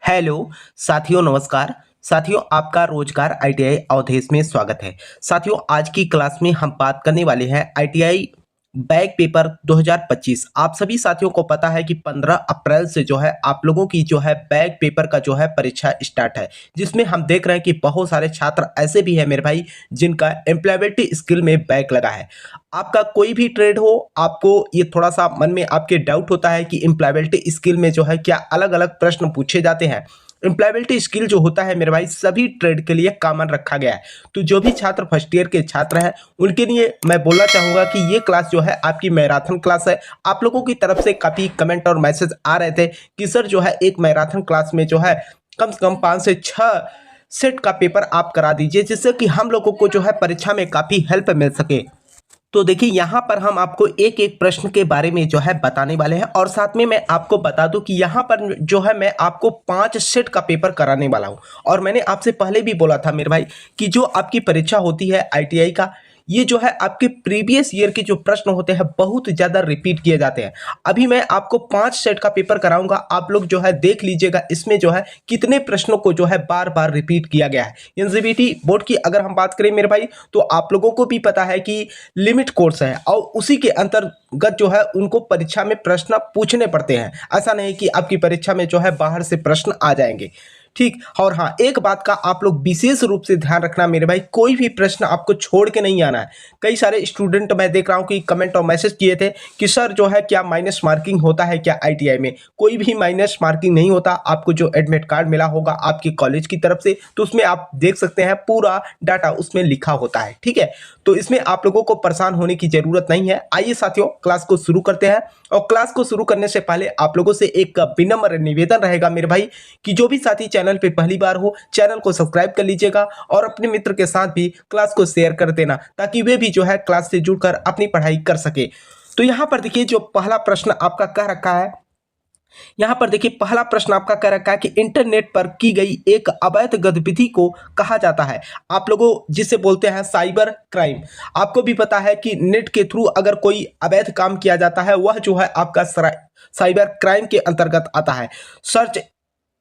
Hello साथियों, नमस्कार। साथियों, आपका रोजगार आईटीआई अवधेश में स्वागत है। साथियों, आज की क्लास में हम बात करने वाले हैं आईटीआई बैक पेपर 2025। आप सभी साथियों को पता है कि 15 अप्रैल से जो है आप लोगों की जो है बैक पेपर का जो है परीक्षा स्टार्ट है, जिसमें हम देख रहे हैं कि बहुत सारे छात्र ऐसे भी हैं मेरे भाई जिनका एम्प्लॉयबिलिटी स्किल में बैक लगा है। आपका कोई भी ट्रेड हो, आपको ये थोड़ा सा मन में आपके डाउट होता है कि एम्प्लॉयबिलिटी स्किल में जो है क्या अलग अलग प्रश्न पूछे जाते हैं। एम्प्लॉयबिलिटी स्किल जो होता है मेरे भाई सभी ट्रेड के लिए कॉमन रखा गया है। तो जो भी छात्र फर्स्ट ईयर के छात्र हैं उनके लिए मैं बोलना चाहूंगा कि ये क्लास जो है आपकी मैराथन क्लास है। आप लोगों की तरफ से काफी कमेंट और मैसेज आ रहे थे कि सर जो है एक मैराथन क्लास में जो है कम से कम 5 से 6 सेट का पेपर आप करा दीजिए, जिससे कि हम लोगों को जो है परीक्षा में काफी हेल्प मिल सके। तो देखिए, यहाँ पर हम आपको एक एक प्रश्न के बारे में जो है बताने वाले हैं, और साथ में मैं आपको बता दूं कि यहाँ पर जो है मैं आपको 5 सेट का पेपर कराने वाला हूँ। और मैंने आपसे पहले भी बोला था मेरे भाई कि जो आपकी परीक्षा होती है आईटीआई का, ये जो है आपके प्रीवियस ईयर के जो प्रश्न होते हैं बहुत ज़्यादा रिपीट किए जाते हैं। अभी मैं आपको 5 सेट का पेपर कराऊंगा, आप लोग जो है देख लीजिएगा इसमें जो है कितने प्रश्नों को जो है बार बार रिपीट किया गया है। एनसीईआरटी बोर्ड की अगर हम बात करें मेरे भाई, तो आप लोगों को भी पता है कि लिमिट कोर्स है और उसी के अंतर्गत जो है उनको परीक्षा में प्रश्न पूछने पड़ते हैं। ऐसा नहीं कि आपकी परीक्षा में जो है बाहर से प्रश्न आ जाएंगे, ठीक। और हाँ, एक बात का आप लोग विशेष रूप से ध्यान रखना मेरे भाई, कोई भी प्रश्न आपको छोड़ के नहीं आना है। कई सारे स्टूडेंट मैं देख रहा हूँ कि कमेंट और मैसेज किए थे कि सर जो है क्या माइनस मार्किंग होता है क्या आईटीआई में। कोई भी माइनस मार्किंग नहीं होता। आपको जो एडमिट कार्ड मिला होगा आपके कॉलेज की तरफ से, तो उसमें आप देख सकते हैं पूरा डाटा उसमें लिखा होता है, ठीक है। तो इसमें आप लोगों को परेशान होने की जरूरत नहीं है। आइए साथियों, क्लास को शुरू करते हैं। और क्लास को शुरू करने से पहले आप लोगों से एक विनम्र निवेदन रहेगा मेरे भाई कि जो भी साथी चैनल पे पहली बार हो, चैनल को सब्सक्राइब कर लीजिएगा और अपने मित्र के साथ भी क्लास को शेयर कर देना, ताकि वे भी जो है क्लास से जुड़कर अपनी पढ़ाई कर सके। तो यहाँ पर देखिए, जो पहला प्रश्न आपका कह रखा है, यहाँ पर देखिए पहला प्रश्न आपका कह रखा है कि इंटरनेट पर की गई एक अवैध गतिविधि को कहा जाता है। आप लोगों जिसे बोलते हैं साइबर क्राइम। आपको भी पता है कि नेट के थ्रू अगर कोई अवैध काम किया जाता है, वह जो है आपका साइबर क्राइम के अंतर्गत आता है। सर्च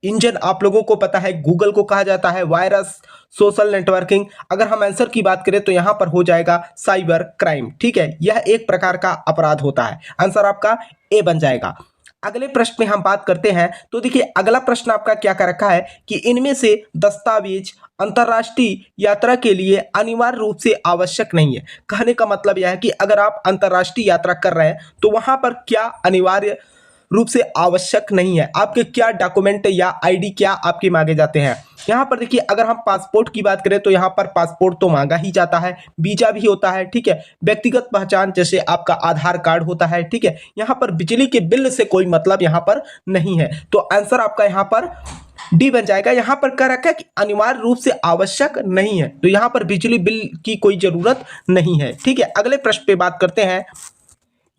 इंजन आप लोगों को पता है गूगल को कहा जाता है, वायरस, सोशल नेटवर्किंग। अगर हम आंसर की बात करें तो यहां पर हो जाएगा साइबर क्राइम, ठीक है। यह एक प्रकार का अपराध होता है। आंसर आपका ए बन जाएगा। अगले प्रश्न में हम बात करते हैं। तो देखिए, अगला प्रश्न आपका क्या कर रखा है कि इनमें से दस्तावेज अंतर्राष्ट्रीय यात्रा के लिए अनिवार्य रूप से आवश्यक नहीं है। कहने का मतलब यह है कि अगर आप अंतर्राष्ट्रीय यात्रा कर रहे हैं तो वहां पर क्या अनिवार्य रूप से आवश्यक नहीं है, आपके क्या डॉक्यूमेंट या आईडी क्या आपके मांगे जाते हैं। यहाँ पर देखिए, अगर हम पासपोर्ट की बात करें तो यहाँ पर पासपोर्ट तो मांगा ही जाता है, वीजा भी होता है, ठीक है। व्यक्तिगत पहचान जैसे आपका आधार कार्ड होता है, ठीक है। यहाँ पर बिजली के बिल से कोई मतलब यहाँ पर नहीं है। तो आंसर आपका यहाँ पर डी बन जाएगा। यहाँ पर कह रखा है कि अनिवार्य रूप से आवश्यक नहीं है, तो यहाँ पर बिजली बिल की कोई जरूरत नहीं है, ठीक है। अगले प्रश्न पे बात करते हैं।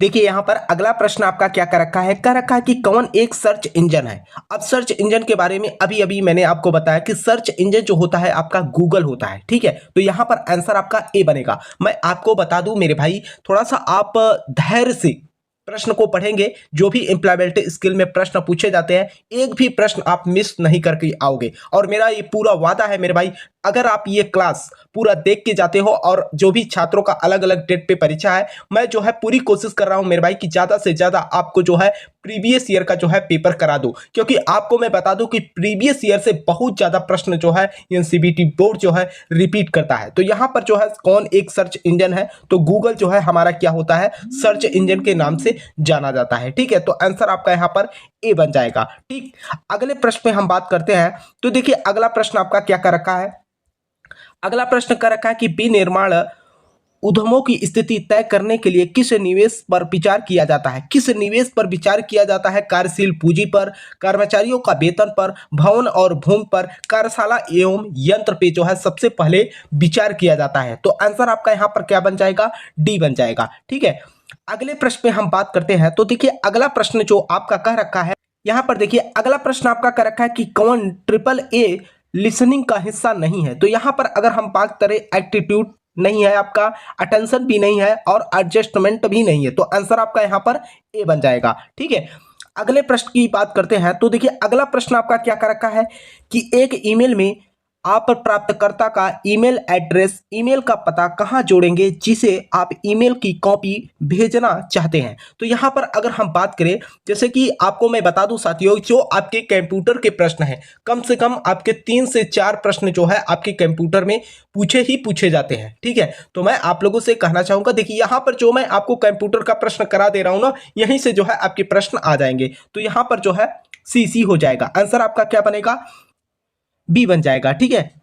देखिए, यहां पर अगला प्रश्न आपका क्या कर रखा है, कह रखा है कि कौन एक सर्च इंजन है। अब सर्च इंजन के बारे में अभी अभी मैंने आपको बताया कि सर्च इंजन जो होता है आपका गूगल होता है, ठीक है। तो यहां पर आंसर आपका ए बनेगा। मैं आपको बता दूं मेरे भाई, थोड़ा सा आप धैर्य से प्रश्न को पढ़ेंगे। जो भी एम्प्लॉयबिलिटी स्किल में प्रश्न पूछे जाते हैं, एक भी प्रश्न आप मिस नहीं करके आओगे। और मेरा ये पूरा वादा है मेरे भाई, अगर आप ये क्लास पूरा देख के जाते हो, और जो भी छात्रों का अलग अलग डेट पे परीक्षा है, मैं जो है पूरी कोशिश कर रहा हूं मेरे भाई कि ज्यादा से ज्यादा आपको जो है प्रीवियस ईयर का जो है पेपर करा दूं। क्योंकि आपको मैं बता दूं कि प्रीवियस ईयर से बहुत ज्यादा प्रश्न जो है एनसीईआरटी बोर्ड जो है रिपीट करता है। तो यहां पर जो है कौन एक सर्च इंजन है, तो गूगल जो है हमारा क्या होता है, सर्च इंजन के नाम से जाना जाता है, ठीक है। तो आंसर आपका यहां पर ए बन जाएगा, ठीक। अगले प्रश्न में हम बात करते हैं। तो देखिए, अगला प्रश्न आपका क्या कर रखा है, अगला प्रश्न कर रखा है कि विनिर्माण उद्यमों की स्थिति तय करने के लिए किस निवेश पर विचार किया जाता है। किस निवेश पर विचार किया जाता है, कार्यशील पूंजी पर, कर्मचारियों का वेतन पर, भवन और भूमि पर, कार्यशाला एवं यंत्र पे जो है सबसे पहले विचार किया जाता है। तो आंसर आपका यहाँ पर क्या बन जाएगा, डी बन जाएगा, ठीक है। अगले प्रश्न पे हम बात करते हैं। तो देखिए, अगला प्रश्न जो आपका कह रखा है, यहाँ पर देखिए अगला प्रश्न आपका कह रखा है कि कौन ट्रिपल ए लिसनिंग का हिस्सा नहीं है। तो यहाँ पर अगर हम बात करें, एटीट्यूड नहीं है आपका, अटेंशन भी नहीं है और एडजस्टमेंट भी नहीं है। तो आंसर आपका यहाँ पर ए बन जाएगा, ठीक है। अगले प्रश्न की बात करते हैं तो देखिए अगला प्रश्न आपका क्या कर रखा है कि एक ईमेल में आप प्राप्तकर्ता का ईमेल एड्रेस, ईमेल का पता कहाँ जोड़ेंगे जिसे आप ईमेल की कॉपी भेजना चाहते हैं। तो यहाँ पर अगर हम बात करें, जैसे कि आपको मैं बता दूं साथियों, जो आपके कंप्यूटर के प्रश्न हैं, कम से कम आपके 3 से 4 प्रश्न जो है आपके कंप्यूटर में पूछे जाते हैं। ठीक है, तो मैं आप लोगों से कहना चाहूंगा, देखिए यहाँ पर जो मैं आपको कंप्यूटर का प्रश्न करा दे रहा हूँ ना, यहीं से जो है आपके प्रश्न आ जाएंगे। तो यहाँ पर जो है सी हो जाएगा, आंसर आपका क्या बनेगा, बी बन जाएगा। ठीक है,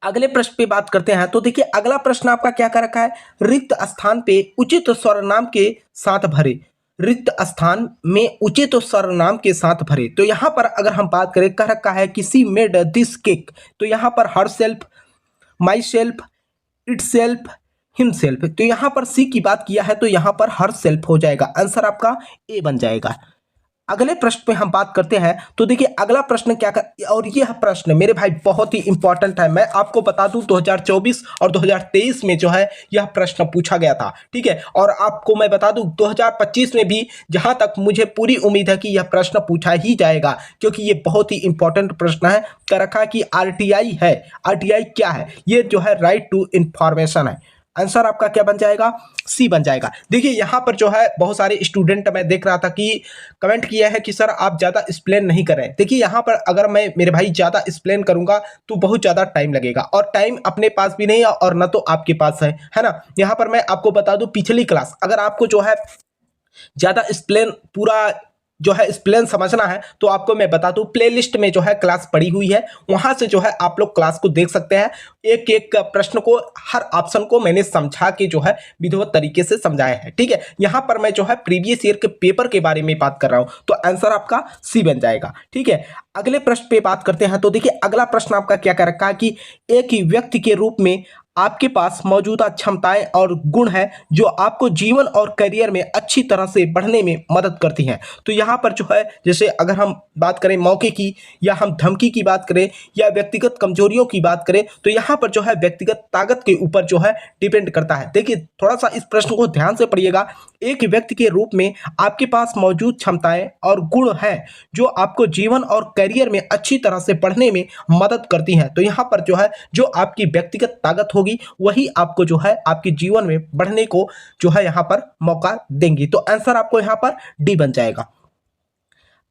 अगले प्रश्न पे बात करते हैं तो देखिए अगला प्रश्न आपका क्या कर रखा है, रिक्त स्थान पे उचित सर्वनाम के साथ भरे, रिक्त स्थान में उचित सर्वनाम के साथ भरे। तो यहां पर अगर हम बात करें, कह रखा है कि सी मेड दिस केक, तो यहां पर her self, my self, it self, himself, तो यहां पर सी की बात किया है तो यहां पर हर सेल्फ हो जाएगा, आंसर आपका ए बन जाएगा। अगले प्रश्न पे हम बात करते हैं तो देखिए अगला प्रश्न क्या कर, और यह प्रश्न मेरे भाई बहुत ही इंपॉर्टेंट है। मैं आपको बता दूं 2024 और 2023 में जो है यह प्रश्न पूछा गया था। ठीक है, और आपको मैं बता दूं 2025 में भी, जहां तक मुझे पूरी उम्मीद है कि यह प्रश्न पूछा ही जाएगा, क्योंकि ये बहुत ही इंपॉर्टेंट प्रश्न है। कर रखा कि आरटीआई है, आरटीआई क्या है, ये जो है राइट टू इंफॉर्मेशन है, आंसर आपका क्या बन जाएगा, सी बन जाएगा। देखिए यहाँ पर जो है बहुत सारे स्टूडेंट मैं देख रहा था कि कमेंट किया है कि सर आप ज़्यादा एक्सप्लेन नहीं कर रहे हैं। देखिए यहाँ पर अगर मैं मेरे भाई ज़्यादा एक्सप्लेन करूंगा तो बहुत ज़्यादा टाइम लगेगा, और टाइम अपने पास भी नहीं है और ना तो आपके पास है ना। यहाँ पर मैं आपको बता दूं, पिछली क्लास अगर आपको जो है ज़्यादा एक्सप्लेन पूरा जो है एक्सप्लेन समझना है तो आपको मैं बता दूं, प्लेलिस्ट में जो है क्लास पड़ी हुई है, वहां से जो है आप लोग क्लास को देख सकते हैं। एक एक प्रश्न को, हर ऑप्शन को मैंने समझा के जो है विधिवत तरीके से समझाया है। ठीक है, यहां पर मैं जो है प्रीवियस ईयर के पेपर के बारे में बात कर रहा हूं, तो आंसर आपका सी बन जाएगा। ठीक है, अगले प्रश्न पे बात करते हैं तो देखिए अगला प्रश्न आपका क्या कर रखा है कि एक ही व्यक्ति के रूप में आपके पास मौजूदा क्षमताएं और गुण हैं जो आपको जीवन और करियर में अच्छी तरह से बढ़ने में मदद करती हैं। तो यहाँ पर जो है, जैसे अगर हम बात करें मौके की, या हम धमकी की बात करें, या व्यक्तिगत कमजोरियों की बात करें, तो यहाँ पर जो है व्यक्तिगत ताकत के ऊपर जो है डिपेंड करता है। देखिए थोड़ा सा इस प्रश्न को ध्यान से पढ़िएगा। एक व्यक्ति के रूप में आपके पास मौजूद क्षमताएं और गुण हैं जो आपको जीवन और करियर में अच्छी तरह से बढ़ने में मदद करती हैं। तो यहाँ पर जो है जो आपकी व्यक्तिगत ताकत होगी वही आपको जो है आपके जीवन में बढ़ने को जो है यहाँ पर मौका देंगी। तो आंसर आपको यहाँ पर डी बन जाएगा।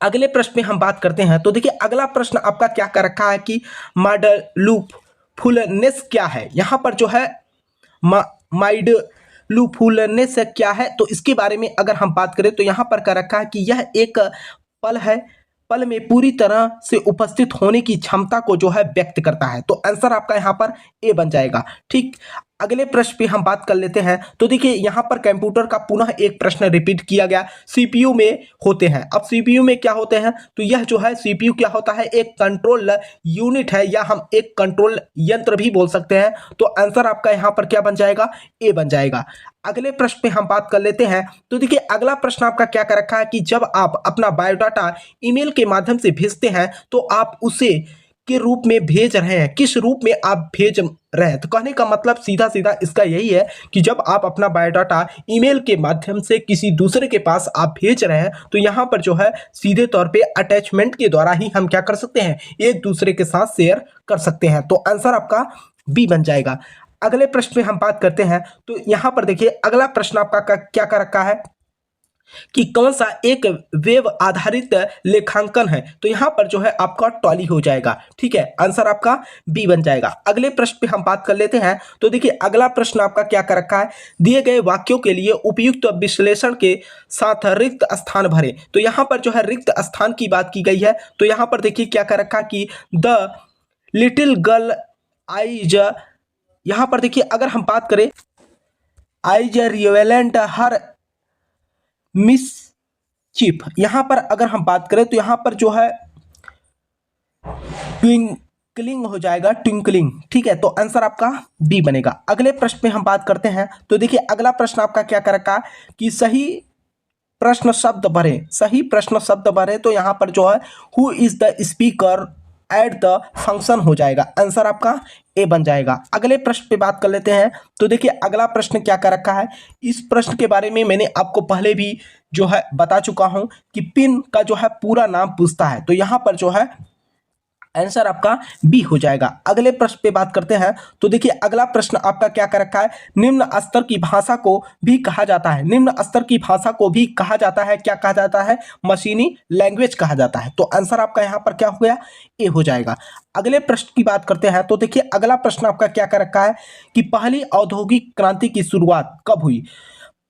अगले प्रश्न में हम बात करते हैं तो देखिए अगला प्रश्न आपका क्या कर रखा है कि माइंडफुलनेस क्या है। यहाँ पर जो है माइंडफुलनेस क्या है, तो इसके बारे में अगर हम बात करें तो यहाँ पर कर रखा है कि यह एक पल है, पल में पूरी तरह से उपस्थित होने की क्षमता को जो है व्यक्त करता है। तो आंसर आपका यहाँ पर ए बन जाएगा। ठीक, अगले प्रश्न पे हम बात कर लेते हैं तो देखिए यहाँ पर कंप्यूटर का पुनः एक प्रश्न रिपीट किया गया, सीपीयू में होते हैं। अब सीपीयू में क्या होते हैं, तो यह जो है सीपीयू क्या होता है, एक कंट्रोल यूनिट है, या हम एक कंट्रोल यंत्र भी बोल सकते हैं। तो आंसर आपका यहाँ पर क्या बन जाएगा, ए बन जाएगा। अगले प्रश्न पे हम बात कर लेते हैं तो देखिए अगला प्रश्न आपका क्या कर रखा है कि जब आप अपना बायोडाटा ईमेल के माध्यम से भेजते हैं तो आप उसे के रूप में भेज रहे हैं, किस रूप में आप भेज रहे हैं। तो कहने का मतलब सीधा सीधा इसका यही है कि जब आप अपना बायोडाटा ईमेल के माध्यम से किसी दूसरे के पास आप भेज रहे हैं तो यहाँ पर जो है सीधे तौर पे अटैचमेंट के द्वारा ही हम क्या कर सकते हैं, एक दूसरे के साथ शेयर कर सकते हैं। तो आंसर आपका बी बन जाएगा। अगले प्रश्न में हम बात करते हैं तो यहाँ पर देखिए अगला प्रश्न आपका क्या कर रखा है कि कौन सा एक वेब आधारित लेखांकन है। तो यहां पर जो है आपका टॉली हो जाएगा। ठीक है, आंसर आपका बी बन जाएगा। अगले प्रश्न पे हम बात कर लेते हैं तो देखिए अगला प्रश्न आपका क्या कर रखा है, दिए गए वाक्यों के लिए उपयुक्त विश्लेषण के साथ रिक्त स्थान भरे। तो यहां पर जो है रिक्त स्थान की बात की गई है। तो यहां पर देखिए क्या कर रखा कि द लिटिल गर्ल आइज, यहां पर देखिए अगर हम बात करें आइज रिवेलेंट हर मिस चिप, यहां पर अगर हम बात करें तो यहां पर जो है ट्विंकलिंग हो जाएगा, ट्विंकलिंग। ठीक है, तो आंसर आपका बी बनेगा। अगले प्रश्न पे हम बात करते हैं तो देखिए अगला प्रश्न आपका क्या कर रखा कि सही प्रश्न शब्द भरें, सही प्रश्न शब्द भरें। तो यहां पर जो है who is the speaker at the function हो जाएगा, आंसर आपका ए बन जाएगा। अगले प्रश्न पे बात कर लेते हैं। तो देखिए अगला प्रश्न क्या कर रखा है, इस प्रश्न के बारे में मैंने आपको पहले भी जो है बता चुका हूं कि पिन का जो है पूरा नाम पूछता है, तो यहां पर जो है आंसर आपका बी हो जाएगा। अगले प्रश्न पे बात करते हैं। तो देखिए अगला प्रश्न आपका क्या कर रखा है, निम्न स्तर की भाषा को भी कहा जाता है। निम्न स्तर की भाषा को भी कहा जाता है, क्या कहा जाता है, मशीनी लैंग्वेज कहा जाता है। तो आंसर आपका यहाँ पर क्या हो गया, ए हो जाएगा। अगले प्रश्न की बात करते हैं। तो देखिए अगला प्रश्न आपका क्या कर रखा है कि पहली औद्योगिक क्रांति की शुरुआत कब हुई।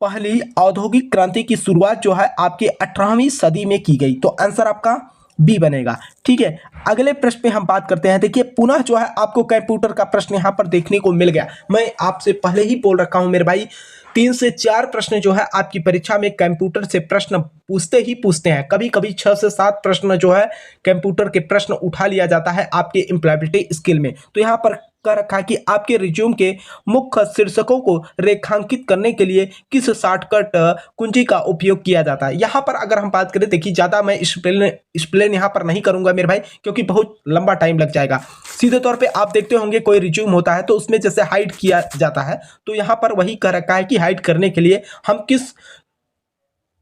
पहली औद्योगिक क्रांति की शुरुआत जो है आपके 18वीं सदी में की गई। तो आंसर आपका बी बनेगा। ठीक है, अगले प्रश्न पे हम बात करते हैं। देखिए पुनः जो है आपको कंप्यूटर का प्रश्न यहाँ पर देखने को मिल गया। मैं आपसे पहले ही बोल रखा हूँ मेरे भाई, 3 से 4 प्रश्न जो है आपकी परीक्षा में कंप्यूटर से प्रश्न पूछते ही पूछते हैं। कभी कभी 6 से 7 प्रश्न जो है कंप्यूटर के प्रश्न उठा लिया जाता है आपके एम्प्लॉयबिलिटी स्किल में। तो यहाँ पर कर रखा है कि आपके रिज्यूम के मुख्य शीर्षकों को रेखांकित करने के लिए किस शॉर्टकट कुंजी का उपयोग किया जाता है। यहाँ पर अगर हम बात करें, देखिए ज़्यादा मैं एक्सप्लेन यहाँ पर नहीं करूँगा मेरे भाई, क्योंकि बहुत लंबा टाइम लग जाएगा। सीधे तौर पे आप देखते होंगे कोई रिज्यूम होता है तो उसमें जैसे हाइड किया जाता है, तो यहाँ पर वही कर रखा है कि हाइड करने के लिए हम किस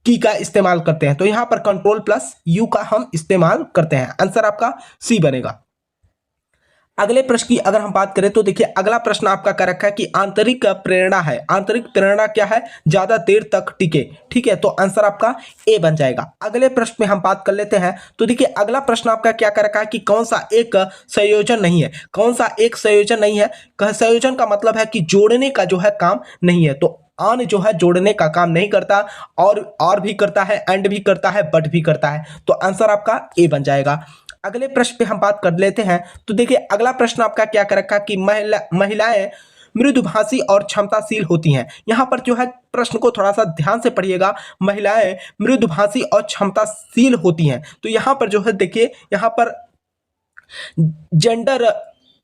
की का इस्तेमाल करते हैं। तो यहाँ पर Ctrl+U का हम इस्तेमाल करते हैं। आंसर आपका सी बनेगा। अगले प्रश्न की अगर हम बात करें तो देखिए अगला प्रश्न आपका कर रखा है कि आंतरिक प्रेरणा है। आंतरिक प्रेरणा क्या है, ज्यादा देर तक टिके। ठीक है, तो आंसर आपका ए बन जाएगा। अगले प्रश्न में हम बात कर लेते हैं। तो देखिए अगला प्रश्न आपका क्या कर रखा है कि कौन सा एक संयोजन नहीं है। कौन सा एक संयोजन नहीं है, संयोजन का मतलब है कि जोड़ने का जो है काम नहीं है। तो आन जो है जोड़ने का काम नहीं करता, और भी करता है, एंड भी करता है, बट भी करता है। तो आंसर आपका ए बन जाएगा। अगले प्रश्न पे हम बात कर लेते हैं। तो देखिए अगला प्रश्न आपका क्या कर रखा कि महिलाएं मृदुभाषी और क्षमताशील होती हैं। यहाँ पर जो है प्रश्न को थोड़ा सा ध्यान से पढ़िएगा। महिलाएं मृदुभाषी और क्षमताशील होती हैं, तो यहाँ पर जो है देखिए यहाँ पर जेंडर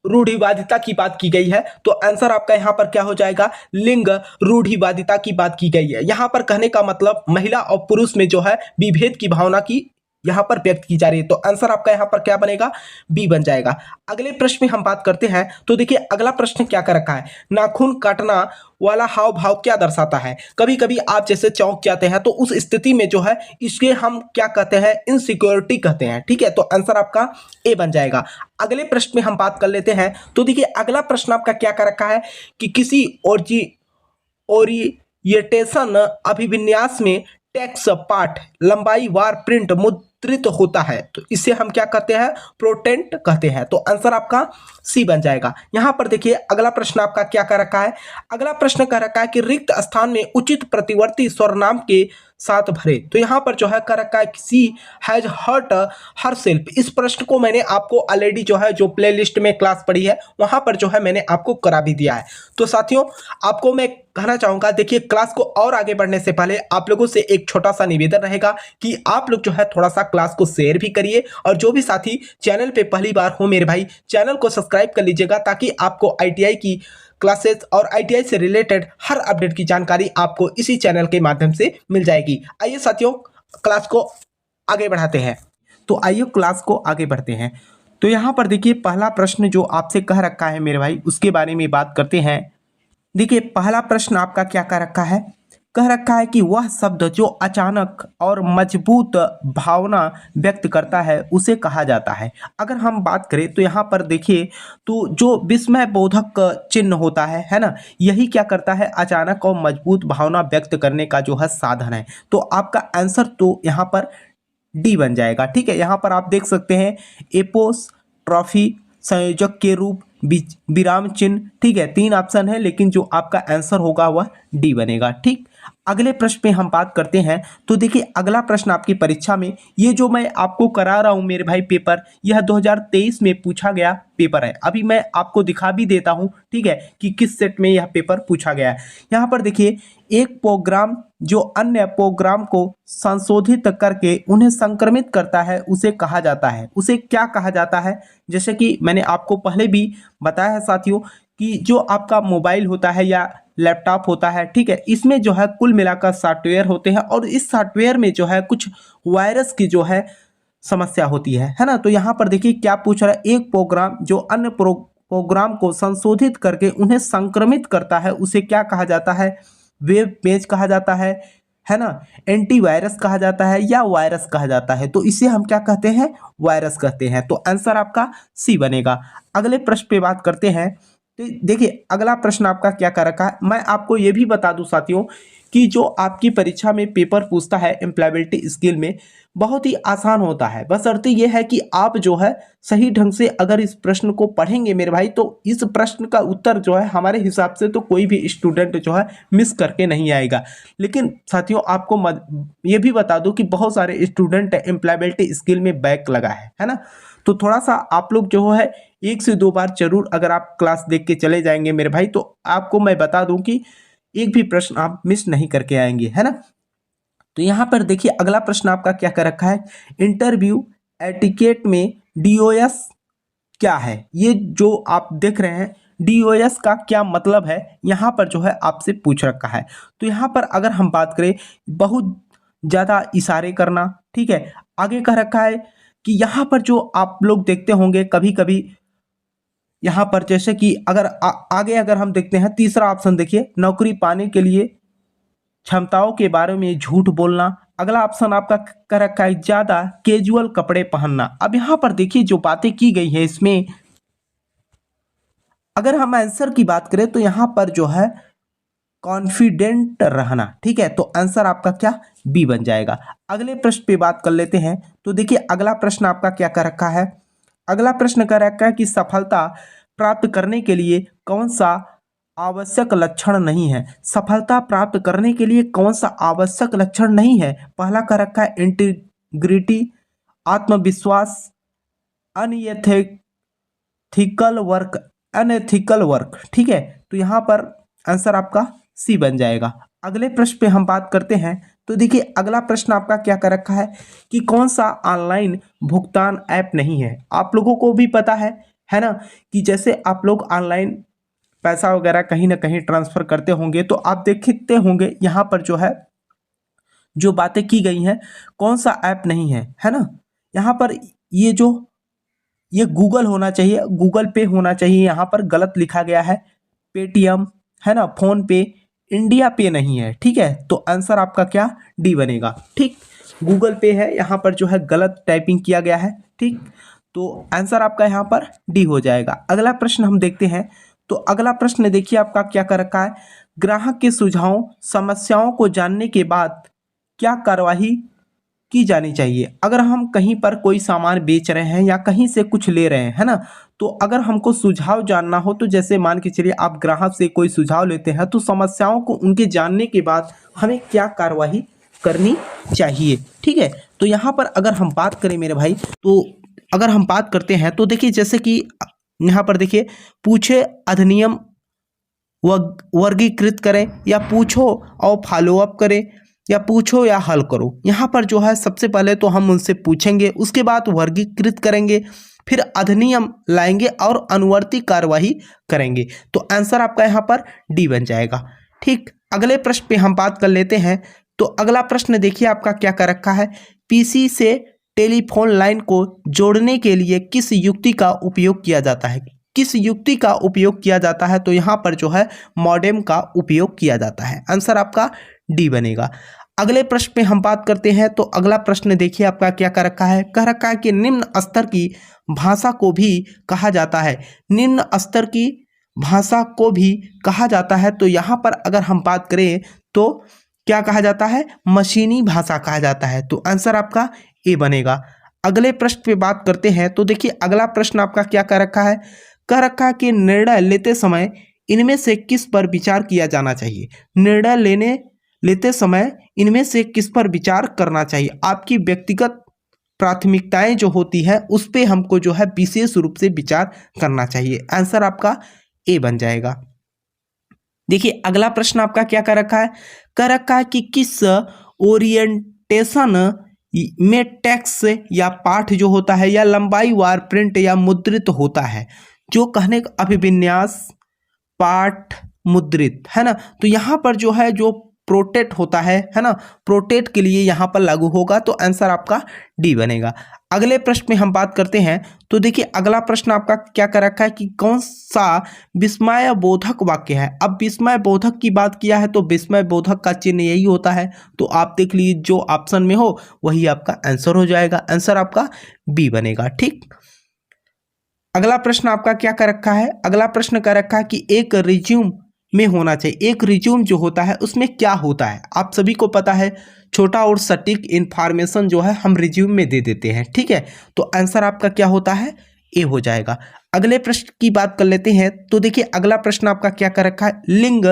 रूढ़िवादिता की बात की गई है। तो आंसर आपका यहाँ पर क्या हो जाएगा, लिंग रूढ़िवादिता की बात की गई है। यहाँ पर कहने का मतलब महिला और पुरुष में जो है विभेद की भावना की यहाँ पर व्यक्त की जा रही है। तो आंसर आपका यहाँ पर क्या बनेगा, बी बन जाएगा। अगले प्रश्न में हम बात करते हैं। तो देखिए अगला प्रश्न क्या कर रखा है, नाखून काटना वाला हाव भाव क्या दर्शाता है। कभी कभी आप जैसे चौंक जाते हैं तो उस स्थिति में जो है इसके हम क्या कहते हैं, इनसिक्योरिटी कहते हैं। ठीक है, तो आंसर आपका ए बन जाएगा। अगले प्रश्न में हम बात कर लेते हैं। तो देखिए अगला प्रश्न आपका क्या कर रखा है कि किसी ओरिएंटेशन अभिविन्यास में टेक्स्ट पाठ लंबाई वार प्रिंट मुद्रित होता है, तो इसे हम क्या कहते हैं, प्रोटेंट कहते हैं। तो आंसर आपका सी बन जाएगा। यहां पर देखिए अगला प्रश्न आपका क्या कर रखा है। अगला प्रश्न कर रखा है कि रिक्त स्थान में उचित प्रतिवर्ती स्वरनाम के साथ भरे। तो यहां पर जो है कर रखा है सी हैज हर्ट हर सेल्फ। इस प्रश्न को मैंने आपको ऑलरेडी जो है जो प्लेलिस्ट में क्लास पढ़ी है वहां पर जो है मैंने आपको करा भी दिया है। तो साथियों आपको मैं कहना चाहूंगा, देखिए क्लास को और आगे बढ़ने से पहले आप लोगों से एक छोटा सा निवेदन रहेगा कि आप लोग जो है थोड़ा सा क्लास को शेयर भी करिए, और जो भी साथी चैनल पे पहली बार हो मेरे भाई चैनल को सब्सक्राइब कर लीजिएगा, ताकि आपको आईटीआई की क्लासेस और आईटीआई से रिलेटेड हर अपडेट की जानकारी आपको इसी चैनल के माध्यम से मिल जाएगी। आइए साथियों क्लास को आगे बढ़ाते हैं। तो आइए क्लास को आगे बढ़ते हैं। तो यहाँ पर देखिए पहला प्रश्न जो आपसे कह रखा है मेरे भाई उसके बारे में बात करते हैं। देखिए पहला प्रश्न आपका क्या कह रखा है, कह रखा है कि वह शब्द जो अचानक और मजबूत भावना व्यक्त करता है उसे कहा जाता है। अगर हम बात करें तो यहाँ पर देखिए तो जो विस्मय बोधक चिन्ह होता है ना, यही क्या करता है, अचानक और मजबूत भावना व्यक्त करने का जो है साधन है। तो आपका आंसर तो यहाँ पर डी बन जाएगा। ठीक है, यहाँ पर आप देख सकते हैं एपोस ट्रॉफी संयोजक के रूप विराम चिन्ह। ठीक है, 3 ऑप्शन है, लेकिन जो आपका आंसर होगा वह डी बनेगा। ठीक, अगले प्रश्न पे हम बात करते हैं। तो देखिए अगला प्रश्न आपकी परीक्षा में, ये जो मैं आपको करा रहा हूं मेरे भाई पेपर, यह 2023 में पूछा गया पेपर है। अभी मैं आपको दिखा भी देता हूं, ठीक है, कि किस सेट में यह पेपर पूछा गया है। यहाँ पर देखिए एक प्रोग्राम जो अन्य प्रोग्राम को संशोधित करके उन्हें संक्रमित करता है उसे कहा जाता है, उसे क्या कहा जाता है। जैसे कि मैंने आपको पहले भी बताया है साथियों कि जो आपका मोबाइल होता है या लैपटॉप होता है, ठीक है, इसमें जो है कुल मिलाकर सॉफ्टवेयर होते हैं, और इस सॉफ्टवेयर में जो है कुछ वायरस की जो है समस्या होती है ना। तो यहाँ पर देखिए क्या पूछ रहा है, एक प्रोग्राम जो अन्य प्रोग्राम को संशोधित करके उन्हें संक्रमित करता है उसे क्या कहा जाता है? वेब पेज कहा जाता है ना, एंटीवायरस कहा जाता है या वायरस कहा जाता है? तो इसे हम क्या कहते हैं? वायरस कहते हैं। तो आंसर आपका सी बनेगा। अगले प्रश्न पे बात करते हैं। तो देखिए अगला प्रश्न आपका क्या कर रखा है, मैं आपको ये भी बता दूं साथियों कि जो आपकी परीक्षा में पेपर पूछता है एम्प्लॉयबिलिटी स्किल में, बहुत ही आसान होता है। बशर्ते ये है कि आप जो है सही ढंग से अगर इस प्रश्न को पढ़ेंगे मेरे भाई, तो इस प्रश्न का उत्तर जो है हमारे हिसाब से तो कोई भी स्टूडेंट जो है मिस करके नहीं आएगा। लेकिन साथियों आपको ये भी बता दूं कि बहुत सारे स्टूडेंट एम्प्लॉयबिलिटी स्किल में बैक लगा है ना। तो थोड़ा सा आप लोग जो है 1 से 2 बार जरूर अगर आप क्लास देख के चले जाएंगे मेरे भाई, तो आपको मैं बता दूं कि एक भी प्रश्न आप मिस नहीं करके आएंगे, है ना। तो यहाँ पर देखिए अगला प्रश्न आपका क्या कर रखा है, इंटरव्यू एटिकेट में डीओएस क्या है? ये जो आप देख रहे हैं डीओएस का क्या मतलब है, यहाँ पर जो है आपसे पूछ रखा है। तो यहाँ पर अगर हम बात करें, बहुत ज़्यादा इशारे करना, ठीक है। आगे कह रखा है कि यहाँ पर जो आप लोग देखते होंगे कभी कभी, यहाँ पर जैसे कि अगर आगे अगर हम देखते हैं, तीसरा ऑप्शन देखिए, नौकरी पाने के लिए क्षमताओं के बारे में झूठ बोलना। अगला ऑप्शन आपका कर रखा है ज्यादा कैजुअल कपड़े पहनना। अब यहाँ पर देखिए जो बातें की गई है इसमें, अगर हम आंसर की बात करें तो यहाँ पर जो है कॉन्फिडेंट रहना, ठीक है। तो आंसर आपका क्या? बी बन जाएगा। अगले प्रश्न पे बात कर लेते हैं। तो देखिए अगला प्रश्न आपका क्या कर रखा है, अगला प्रश्न कर रखा है कि सफलता प्राप्त करने के लिए कौन सा आवश्यक लक्षण नहीं है? सफलता प्राप्त करने के लिए कौन सा आवश्यक लक्षण नहीं है? पहला कर रखा है इंटीग्रिटी, आत्मविश्वास, अनएथिकल वर्क, अनएथिकल वर्क, ठीक है। तो यहाँ पर आंसर आपका सी बन जाएगा। अगले प्रश्न पे हम बात करते हैं। तो देखिए अगला प्रश्न आपका क्या कर रखा है कि कौन सा ऑनलाइन भुगतान ऐप नहीं है? आप लोगों को भी पता है ना, कि जैसे आप लोग ऑनलाइन पैसा वगैरह कहीं ना कहीं ट्रांसफर करते होंगे, तो आप देखते होंगे यहाँ पर जो है जो बातें की गई हैं, कौन सा ऐप नहीं है ना। यहाँ पर ये गूगल होना चाहिए, गूगल पे होना चाहिए, यहाँ पर गलत लिखा गया है। पेटीएम है ना, फोन पे, इंडिया पे नहीं है, ठीक है। तो आंसर आपका क्या? डी बनेगा, ठीक। गूगल पे है, यहाँ पर जो है गलत टाइपिंग किया गया है, ठीक। तो आंसर आपका यहाँ पर डी हो जाएगा। अगला प्रश्न हम देखते हैं। तो अगला प्रश्न देखिए आपका क्या कर रखा है, ग्राहक के सुझाव समस्याओं को जानने के बाद क्या कार्यवाही की जानी चाहिए? अगर हम कहीं पर कोई सामान बेच रहे हैं या कहीं से कुछ ले रहे हैं, है ना, तो अगर हमको सुझाव जानना हो, तो जैसे मान के चलिए आप ग्राहक से कोई सुझाव लेते हैं, तो समस्याओं को उनके जानने के बाद हमें क्या कार्यवाही करनी चाहिए, ठीक है। तो यहाँ पर अगर हम बात करें मेरे भाई, तो अगर हम बात करते हैं तो देखिए जैसे कि यहाँ पर देखिए पूछे अधिनियम वर्गीकृत करें, या पूछो और फॉलो अप करें, या पूछो या हल करो। यहाँ पर जो है सबसे पहले तो हम उनसे पूछेंगे, उसके बाद वर्गीकृत करेंगे, फिर अधिनियम लाएंगे और अनुवर्ती कार्यवाही करेंगे। तो आंसर आपका यहाँ पर डी बन जाएगा, ठीक। अगले प्रश्न पे हम बात कर लेते हैं। तो अगला प्रश्न देखिए आपका क्या कर रखा है, पीसी से टेलीफोन लाइन को जोड़ने के लिए किस युक्ति का उपयोग किया जाता है? किस युक्ति का उपयोग किया जाता है? तो यहाँ पर जो है मॉडेम का उपयोग किया जाता है। आंसर आपका डी बनेगा। अगले प्रश्न पे हम बात करते हैं। तो अगला प्रश्न देखिए आपका क्या कर रखा है, कह रखा है कि निम्न स्तर की भाषा को भी कहा जाता है। निम्न स्तर की भाषा को भी कहा जाता है। तो यहाँ पर अगर हम बात करें तो क्या कहा जाता है? मशीनी भाषा कहा जाता है। तो आंसर आपका ए बनेगा। अगले प्रश्न पे बात करते हैं। तो देखिए अगला प्रश्न आपका क्या कर रखा है, कह रखा है कि निर्णय लेते समय इनमें से किस पर विचार किया जाना चाहिए? निर्णय लेते समय इनमें से किस पर विचार करना चाहिए? आपकी व्यक्तिगत प्राथमिकताएं जो होती है उस पे हमको जो है विशेष रूप से विचार करना चाहिए। आंसर आपका ए बन जाएगा। देखिए अगला प्रश्न आपका क्या कर रखा है, कह रखा है कि किस ओरिएंटेशन में टेक्स्ट या पाठ जो होता है या लंबाई वार प्रिंट या मुद्रित होता है? जो कहने का अभिविन्यास, पाठ, मुद्रित, है ना। तो यहाँ पर जो है जो प्रोटेक्ट होता है ना, प्रोटेक्ट के लिए यहाँ पर लागू होगा, तो आंसर आपका डी बनेगा। अगले प्रश्न में हम बात करते हैं, तो देखिए अगला प्रश्न आपका क्या कर रखा है कि कौन सा विस्मय बोधक वाक्य है। अब विस्मय बोधक की बात किया है तो विस्मय बोधक का चिन्ह यही होता है, तो आप देख लीजिए जो ऑप्शन में हो वही आपका आंसर हो जाएगा, आंसर आपका बी बनेगा। ठीक, अगला प्रश्न आपका क्या कर रखा है, अगला प्रश्न कर रखा है कि एक रिज्यूम में होना चाहिए। एक रिज्यूम जो होता है उसमें क्या होता है, आप सभी को पता है, छोटा और सटीक इंफॉर्मेशन जो है हम रिज्यूम में दे देते हैं। ठीक है, तो आंसर आपका क्या होता है, ए हो जाएगा। अगले प्रश्न की बात कर लेते हैं, तो देखिए अगला प्रश्न आपका क्या कर रखा है, लिंग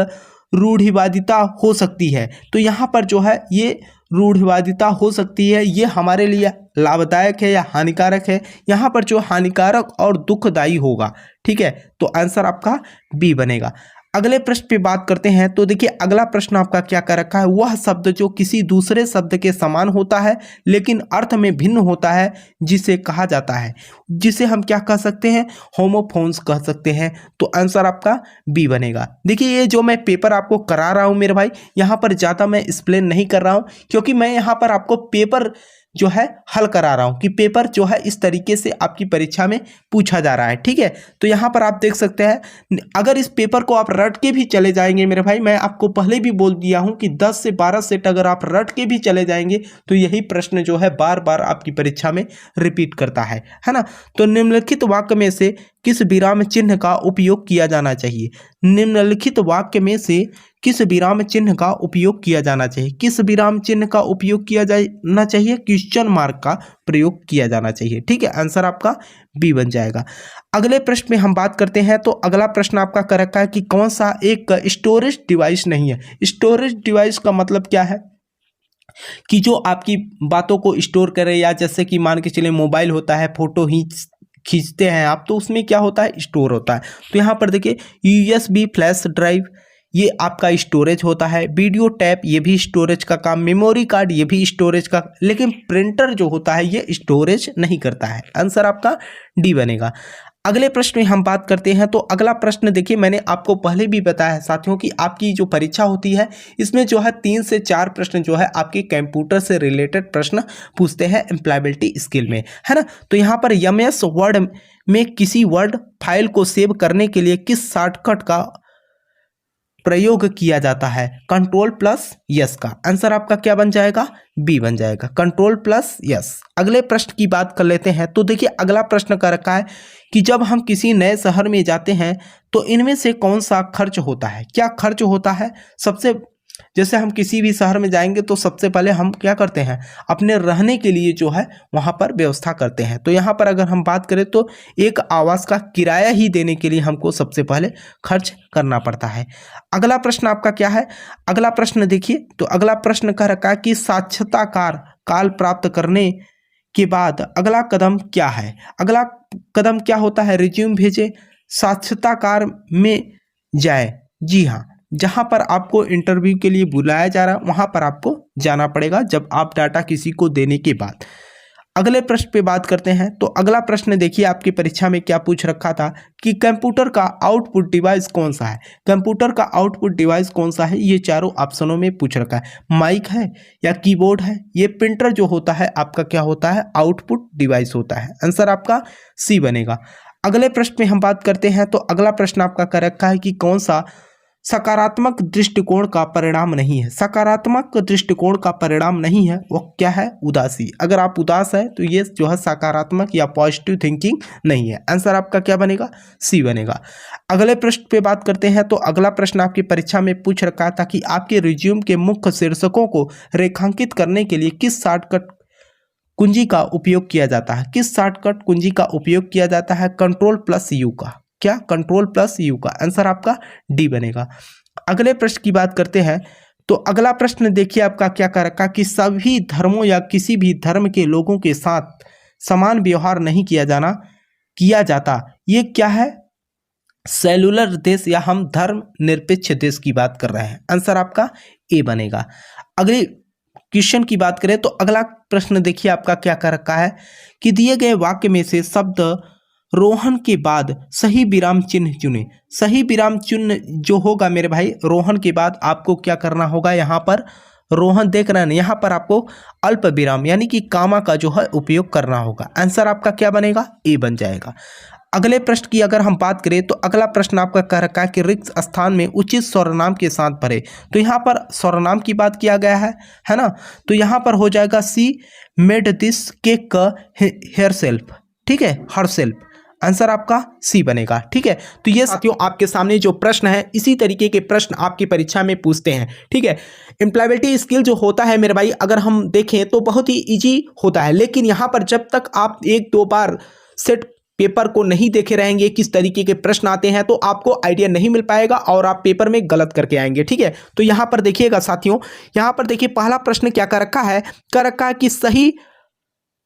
रूढ़िवादिता हो सकती है। तो यहाँ पर जो है ये रूढ़िवादिता हो सकती है, ये हमारे लिए लाभदायक है या हानिकारक है। यहाँ पर जो हानिकारक और दुखदायी होगा। ठीक है, तो आंसर आपका बी बनेगा। अगले प्रश्न पे बात करते हैं, तो देखिए अगला प्रश्न आपका क्या कर रखा है, वह शब्द जो किसी दूसरे शब्द के समान होता है लेकिन अर्थ में भिन्न होता है जिसे कहा जाता है, जिसे हम क्या कह सकते हैं, होमोफोन्स कह सकते हैं, तो आंसर आपका बी बनेगा। देखिए ये जो मैं पेपर आपको करा रहा हूँ मेरे भाई, यहाँ पर ज़्यादा मैं एक्सप्लेन नहीं कर रहा हूँ, क्योंकि मैं यहाँ पर आपको पेपर जो है हल करा रहा हूँ कि पेपर जो है इस तरीके से आपकी परीक्षा में पूछा जा रहा है। ठीक है, तो यहाँ पर आप देख सकते हैं, अगर इस पेपर को आप रट के भी चले जाएंगे मेरे भाई, मैं आपको पहले भी बोल दिया हूँ कि 10 से 12 सेट अगर आप रट के भी चले जाएंगे तो यही प्रश्न जो है बार बार आपकी परीक्षा में रिपीट करता है ना। तो निम्नलिखित वाक्य में से किस विराम चिन्ह का उपयोग किया जाना चाहिए, निम्नलिखित वाक्य में से किस विराम चिन्ह का उपयोग किया जाना चाहिए, किस विराम चिन्ह का उपयोग किया जाना चाहिए, क्वेश्चन मार्क का प्रयोग किया जाना चाहिए। ठीक है, आंसर आपका बी बन जाएगा। अगले प्रश्न में हम बात करते हैं, तो अगला प्रश्न आपका कर रखा है कि कौन सा एक स्टोरेज डिवाइस नहीं है। स्टोरेज डिवाइस का मतलब क्या है कि जो आपकी बातों को स्टोर करे, या जैसे कि मान के चले मोबाइल होता है, फोटो ही खींचते हैं आप, तो उसमें क्या होता है, स्टोर होता है। तो यहाँ पर देखिए यूएसबी फ्लैश ड्राइव ये आपका स्टोरेज होता है, वीडियो टैप ये भी स्टोरेज का काम, मेमोरी कार्ड ये भी स्टोरेज का, लेकिन प्रिंटर जो होता है ये स्टोरेज नहीं करता है, आंसर आपका डी बनेगा। अगले प्रश्न में हम बात करते हैं, तो अगला प्रश्न देखिए मैंने आपको पहले भी बताया है साथियों कि आपकी जो परीक्षा होती है इसमें जो है 3 से 4 प्रश्न जो है आपके कंप्यूटर से रिलेटेड प्रश्न पूछते हैं एम्प्लॉयबिलिटी स्किल में, है ना। तो यहाँ पर एमएस वर्ड में किसी वर्ड फाइल को सेव करने के लिए किस शॉर्टकट का प्रयोग किया जाता है, कंट्रोल प्लस यस का, आंसर आपका क्या बन जाएगा, बी बन जाएगा, कंट्रोल प्लस यस। अगले प्रश्न की बात कर लेते हैं, तो देखिए अगला प्रश्न का रखा है कि जब हम किसी नए शहर में जाते हैं तो इनमें से कौन सा खर्च होता है, क्या खर्च होता है। सबसे जैसे हम किसी भी शहर में जाएंगे तो सबसे पहले हम क्या करते हैं, अपने रहने के लिए जो है वहाँ पर व्यवस्था करते हैं। तो यहाँ पर अगर हम बात करें तो एक आवास का किराया ही देने के लिए हमको सबसे पहले खर्च करना पड़ता है। अगला प्रश्न आपका क्या है, अगला प्रश्न देखिए, तो अगला प्रश्न कह रखा है कि साक्षात्कार काल प्राप्त करने के बाद अगला कदम क्या है। अगला कदम क्या होता है, रिज्यूम भेजे, साक्षात्कार में जाए। जी हाँ, जहाँ पर आपको इंटरव्यू के लिए बुलाया जा रहा है वहाँ पर आपको जाना पड़ेगा जब आप डाटा किसी को देने के बाद। अगले प्रश्न पे बात करते हैं, तो अगला प्रश्न देखिए आपकी परीक्षा में क्या पूछ रखा था कि कंप्यूटर का आउटपुट डिवाइस कौन सा है। कंप्यूटर का आउटपुट डिवाइस कौन सा है, ये चारों ऑप्शनों में पूछ रखा है, माइक है या कीबोर्ड है, ये प्रिंटर जो होता है आपका क्या होता है, आउटपुट डिवाइस होता है, आंसर आपका सी बनेगा। अगले प्रश्न में हम बात करते हैं, तो अगला प्रश्न आपका कर रखा है कि कौन सा सकारात्मक दृष्टिकोण का परिणाम नहीं है। सकारात्मक दृष्टिकोण का परिणाम नहीं है वो क्या है, उदासी। अगर आप उदास है तो ये जो है सकारात्मक या पॉजिटिव थिंकिंग नहीं है, आंसर आपका क्या बनेगा, सी बनेगा। अगले प्रश्न पे बात करते हैं, तो अगला प्रश्न आपकी परीक्षा में पूछ रखा था कि आपके रिज्यूम के मुख्य शीर्षकों को रेखांकित करने के लिए किस शॉर्टकट कुंजी का उपयोग किया जाता है। किस शॉर्टकट कुंजी का उपयोग किया जाता है, कंट्रोल प्लस यू का, क्या, कंट्रोल प्लस यू का, आंसर आपका डी बनेगा। अगले प्रश्न की बात करते हैं, तो अगला प्रश्न देखिए आपका क्या कर रखा कि सभी धर्मों या किसी भी धर्म के लोगों के साथ समान व्यवहार नहीं किया जाता, ये क्या है, सेलुलर देश या हम धर्म निरपेक्ष देश की बात कर रहे हैं, आंसर आपका ए बनेगा। अगले क्वेश्चन की बात करें, तो अगला प्रश्न देखिए आपका क्या कर रखा है कि दिए गए वाक्य में से शब्द रोहन के बाद सही विराम चिन्ह चुने। सही विराम चिन्ह जो होगा मेरे भाई, रोहन के बाद आपको क्या करना होगा, यहाँ पर रोहन देख रहे हैं, यहाँ पर आपको अल्प विराम यानी कि कामा का जो है उपयोग करना होगा। आंसर आपका क्या बनेगा, ए बन जाएगा। अगले प्रश्न की अगर हम बात करें तो अगला प्रश्न आपका कह रखा है कि रिक्त स्थान में उचित सर्वनाम के साथ भरे। तो यहाँ पर सर्वनाम की बात किया गया है ना। तो यहाँ पर हो जाएगा she made this cake herself, ठीक है, हर सेल्फ। आंसर आपका सी बनेगा, ठीक है। तो ये साथियों आपके सामने जो प्रश्न है, इसी तरीके के प्रश्न आपकी परीक्षा में पूछते हैं, ठीक है। एम्प्लॉयबिलिटी स्किल जो होता है मेरे भाई, अगर हम देखें तो बहुत ही इजी होता है, लेकिन यहाँ पर जब तक आप एक दो बार सेट पेपर को नहीं देखे रहेंगे किस तरीके के प्रश्न आते हैं, तो आपको आइडिया नहीं मिल पाएगा और आप पेपर में गलत करके आएंगे, ठीक है। तो यहाँ पर देखिएगा साथियों, यहाँ पर देखिए पहला प्रश्न क्या कर रखा है, कि सही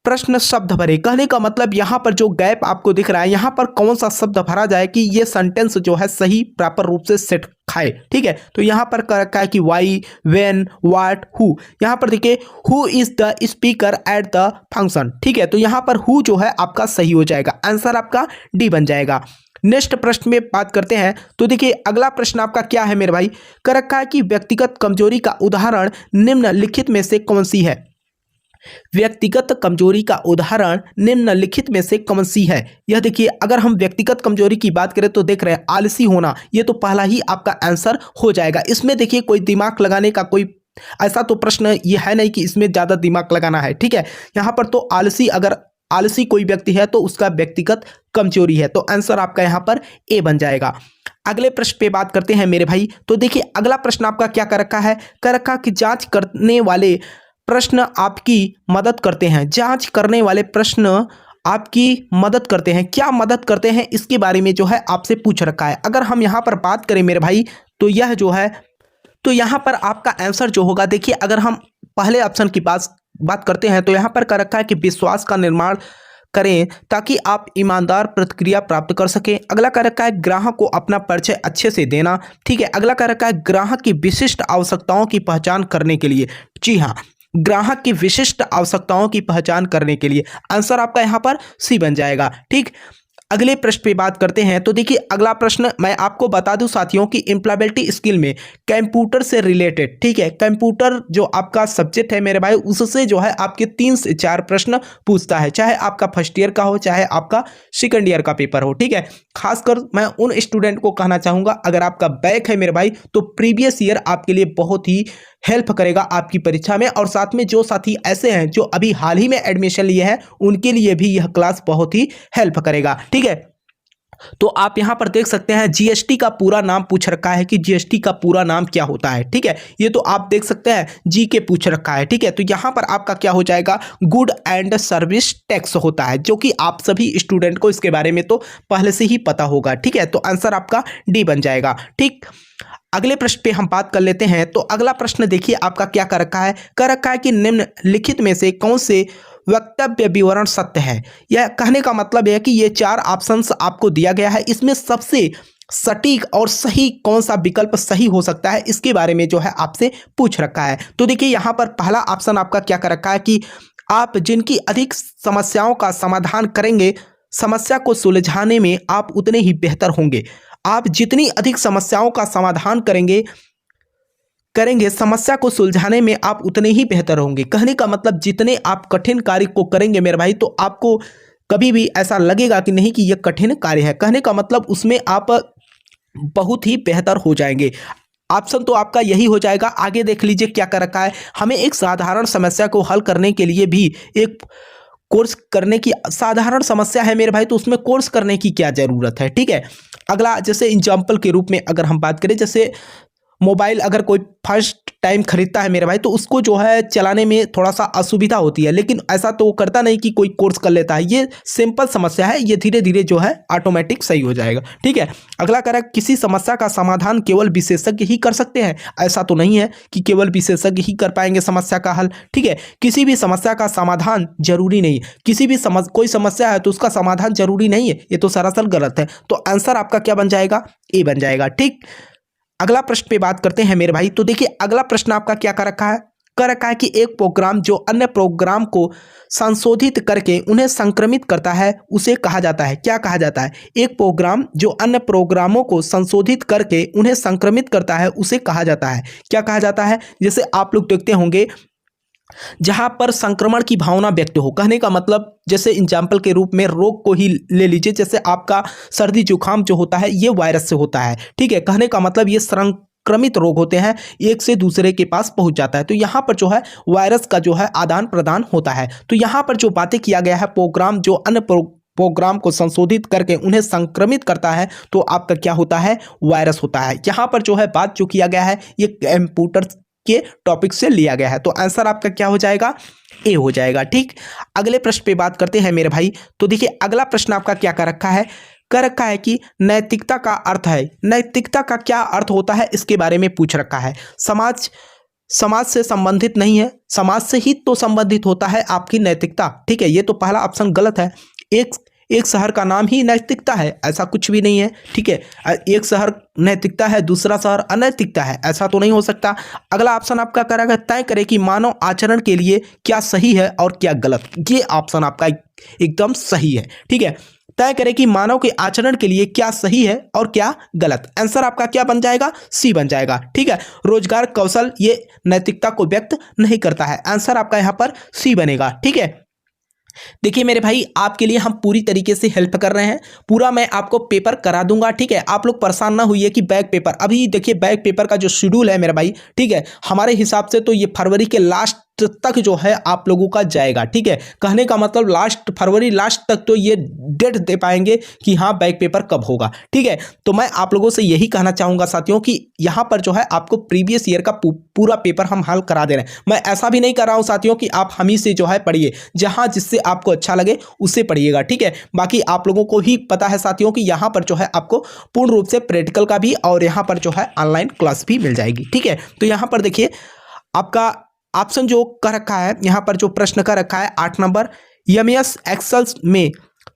प्रश्न शब्द भरे। कहने का मतलब यहाँ पर जो गैप आपको दिख रहा है, यहाँ पर कौन सा शब्द भरा जाए कि ये सेंटेंस जो है सही प्रॉपर रूप से सेट खाए, ठीक है। तो यहाँ पर कर रखा है कि वाई, वेन, व्हाट, हु। यहाँ पर देखिए who is the speaker at the function, ठीक है। तो यहाँ पर हु जो है आपका सही हो जाएगा, आंसर आपका डी बन जाएगा। नेक्स्ट प्रश्न में बात करते हैं तो देखिए अगला प्रश्न आपका क्या है मेरे भाई, कर रखा है कि व्यक्तिगत कमजोरी का उदाहरण निम्नलिखित में से कौन सी है। व्यक्तिगत कमजोरी का उदाहरण निम्नलिखित में से कौन सी है। यह देखिए अगर हम व्यक्तिगत कमजोरी की बात करें तो देख रहे हैं आलसी होना, ये तो पहला ही आपका आंसर हो जाएगा। इसमें देखिए कोई दिमाग लगाने का कोई ऐसा तो प्रश्न ये है नहीं कि इसमें ज़्यादा दिमाग लगाना है, ठीक है। यहाँ पर तो आलसी, अगर आलसी कोई व्यक्ति है तो उसका व्यक्तिगत कमजोरी है, तो आंसर आपका यहाँ पर ए बन जाएगा। अगले प्रश्न पे बात करते हैं मेरे भाई। तो देखिए अगला प्रश्न आपका क्या कर रखा है, कर रखा कि जांच करने वाले प्रश्न आपकी मदद करते हैं। जांच करने वाले प्रश्न आपकी मदद करते हैं, क्या मदद करते हैं इसके बारे में जो है आपसे पूछ रखा है। अगर हम यहाँ पर बात करें मेरे भाई तो यह जो है, तो यहाँ पर आपका आंसर जो होगा, देखिए अगर हम पहले ऑप्शन की बात करते हैं तो यहाँ पर कर रखा है कि विश्वास का निर्माण करें ताकि आप ईमानदार प्रतिक्रिया प्राप्त कर सकें। अगला कर रखा है ग्राहक को अपना परिचय अच्छे से देना, ठीक है। अगला कर रखा है ग्राहक की विशिष्ट आवश्यकताओं की पहचान करने के लिए। जी हाँ, ग्राहक की विशिष्ट आवश्यकताओं की पहचान करने के लिए। आंसर आपका यहाँ पर सी बन जाएगा, ठीक। अगले प्रश्न पे बात करते हैं तो देखिए अगला प्रश्न मैं आपको बता दूं साथियों कि एम्प्लॉयबिलिटी स्किल में कंप्यूटर से रिलेटेड, ठीक है, कंप्यूटर जो आपका सब्जेक्ट है मेरे भाई, उससे जो है आपके 3 से 4 प्रश्न पूछता है, चाहे आपका फर्स्ट ईयर का हो चाहे आपका सेकंड ईयर का पेपर हो, ठीक है। खासकर मैं उन स्टूडेंट को कहना चाहूँगा अगर आपका बैक है मेरे भाई तो प्रीवियस ईयर आपके लिए बहुत ही हेल्प करेगा आपकी परीक्षा में, और साथ में जो साथी ऐसे हैं जो अभी हाल ही में एडमिशन लिए हैं उनके लिए भी यह क्लास बहुत ही हेल्प करेगा, ठीक है। तो आप यहां पर देख सकते हैं जीएसटी का पूरा नाम पूछ रखा है कि जीएसटी का पूरा नाम क्या होता है, ठीक है। ये तो आप देख सकते हैं जी के पूछ रखा है, ठीक है। तो यहां पर आपका क्या हो जाएगा, गुड एंड सर्विस टैक्स होता है, जो कि आप सभी स्टूडेंट को इसके बारे में तो पहले से ही पता होगा, ठीक है। तो आंसर आपका डी बन जाएगा, ठीक। अगले प्रश्न पे हम बात कर लेते हैं तो अगला प्रश्न देखिए आपका क्या कर रखा है, कि निम्नलिखित में से कौन से वक्तव्य विवरण सत्य है। यह कहने का मतलब है कि ये 4 ऑप्शंस आपको दिया गया है, इसमें सबसे सटीक और सही कौन सा विकल्प सही हो सकता है इसके बारे में जो है आपसे पूछ रखा है। तो देखिए यहाँ पर पहला ऑप्शन आपका क्या कर रखा है कि आप जिनकी अधिक समस्याओं का समाधान करेंगे, समस्या को सुलझाने में आप उतने ही बेहतर होंगे। आप जितनी अधिक समस्याओं का समाधान करेंगे समस्या को सुलझाने में आप उतने ही बेहतर होंगे। कहने का मतलब जितने आप कठिन कार्य को करेंगे मेरे भाई तो आपको कभी भी ऐसा लगेगा कि नहीं कि यह कठिन कार्य है, कहने का मतलब उसमें आप बहुत ही बेहतर हो जाएंगे। ऑप्शन तो आपका यही हो जाएगा। आगे देख लीजिए क्या कर रखा है, हमें एक साधारण समस्या को हल करने के लिए भी एक कोर्स करने की, साधारण समस्या है मेरे भाई तो उसमें कोर्स करने की क्या ज़रूरत है, ठीक है। अगला जैसे एग्जाम्पल के रूप में अगर हम बात करें, जैसे मोबाइल अगर कोई फर्स्ट टाइम खरीदता है मेरे भाई तो उसको जो है चलाने में थोड़ा सा असुविधा होती है, लेकिन ऐसा तो वो करता नहीं कि कोई कोर्स कर लेता है। ये सिंपल समस्या है, ये धीरे धीरे जो है ऑटोमेटिक सही हो जाएगा, ठीक है। अगला कह रहा है किसी समस्या का समाधान केवल विशेषज्ञ ही कर सकते हैं। ऐसा तो नहीं है कि केवल विशेषज्ञ ही कर पाएंगे समस्या का हल, ठीक है। किसी भी समस्या का समाधान जरूरी नहीं है, किसी भी कोई समस्या है तो उसका समाधान जरूरी नहीं है, ये तो सरासर गलत है। तो आंसर आपका क्या बन जाएगा, ए बन जाएगा, ठीक। अगला प्रश्न पे बात करते हैं मेरे भाई। तो देखिए अगला प्रश्न आपका क्या कर रखा है, कह रखा है कि एक प्रोग्राम जो अन्य प्रोग्राम को संशोधित करके उन्हें संक्रमित करता है उसे कहा जाता है, क्या कहा जाता है? एक प्रोग्राम जो अन्य प्रोग्रामों को संशोधित करके उन्हें संक्रमित करता है उसे कहा जाता है, क्या कहा जाता है? जैसे आप लोग देखते होंगे जहां पर संक्रमण की भावना व्यक्त हो, कहने का मतलब जैसे एग्जाम्पल के रूप में रोग को ही ले लीजिए, जैसे आपका सर्दी जुकाम जो होता है ये वायरस से होता है, ठीक है। कहने का मतलब ये संक्रमित रोग होते हैं, एक से दूसरे के पास पहुंच जाता है। तो यहाँ पर जो है वायरस का जो है आदान प्रदान होता है। तो यहाँ पर जो बातें किया गया है, प्रोग्राम जो अन्य प्रोग्राम को संशोधित करके उन्हें संक्रमित करता है तो आपका क्या होता है? वायरस होता है। यहाँ पर जो है बात जो किया गया है ये कंप्यूटर के टॉपिक से लिया गया है, तो आंसर आपका क्या हो जाएगा? ए हो जाएगा, ठीक। अगले प्रश्न पे बात करते हैं मेरे भाई। तो देखिए अगला प्रश्न आपका क्या कर रखा है? कर रखा है कि नैतिकता का अर्थ है, नैतिकता का क्या अर्थ होता है इसके बारे में पूछ रखा है। समाज से संबंधित नहीं है, समाज से ही तो संबंधित होता है आपकी नैतिकता, ठीक है। ये तो पहला ऑप्शन गलत है। एक शहर का नाम ही नैतिकता है, ऐसा कुछ भी नहीं है, ठीक है। एक शहर नैतिकता है, दूसरा शहर अनैतिकता है, ऐसा तो नहीं हो सकता। अगला ऑप्शन आपका करेगा तय करे कि मानव आचरण के लिए क्या सही है और क्या गलत। ये ऑप्शन आपका एकदम सही है, ठीक है। तय करे कि मानव के आचरण के लिए क्या सही है और क्या गलत। आंसर आपका क्या बन जाएगा? सी बन जाएगा, ठीक है। रोजगार कौशल ये नैतिकता को व्यक्त नहीं करता है, आंसर आपका यहाँ पर सी बनेगा, ठीक है। देखिए मेरे भाई आपके लिए हम पूरी तरीके से हेल्प कर रहे हैं, पूरा मैं आपको पेपर करा दूंगा, ठीक है। आप लोग परेशान ना हुई कि बैक पेपर, अभी देखिए बैक पेपर का जो शेड्यूल है मेरा भाई, ठीक है, हमारे हिसाब से तो ये फरवरी के लास्ट तक जो है आप लोगों का जाएगा, ठीक है। कहने का मतलब लास्ट फरवरी लास्ट तक तो ये डेट दे पाएंगे कि हाँ बैक पेपर कब होगा, ठीक है। तो मैं आप लोगों से यही कहना चाहूँगा साथियों कि यहाँ पर जो है आपको प्रीवियस ईयर का पूरा पेपर हम हल करा दे रहे हैं। मैं ऐसा भी नहीं कर रहा हूँ साथियों कि आप हम ही से जो है पढ़िए, जहाँ जिससे आपको अच्छा लगे उससे पढ़िएगा, ठीक है। बाकी आप लोगों को ही पता है साथियों कि यहाँ पर जो है आपको पूर्ण रूप से प्रैक्टिकल का भी और यहाँ पर जो है ऑनलाइन क्लास भी मिल जाएगी, ठीक है। तो यहाँ पर देखिए आपका ऑप्शन जो कर रखा है, यहाँ पर जो प्रश्न कर रखा है 8 नंबर, एमएस एक्सेल में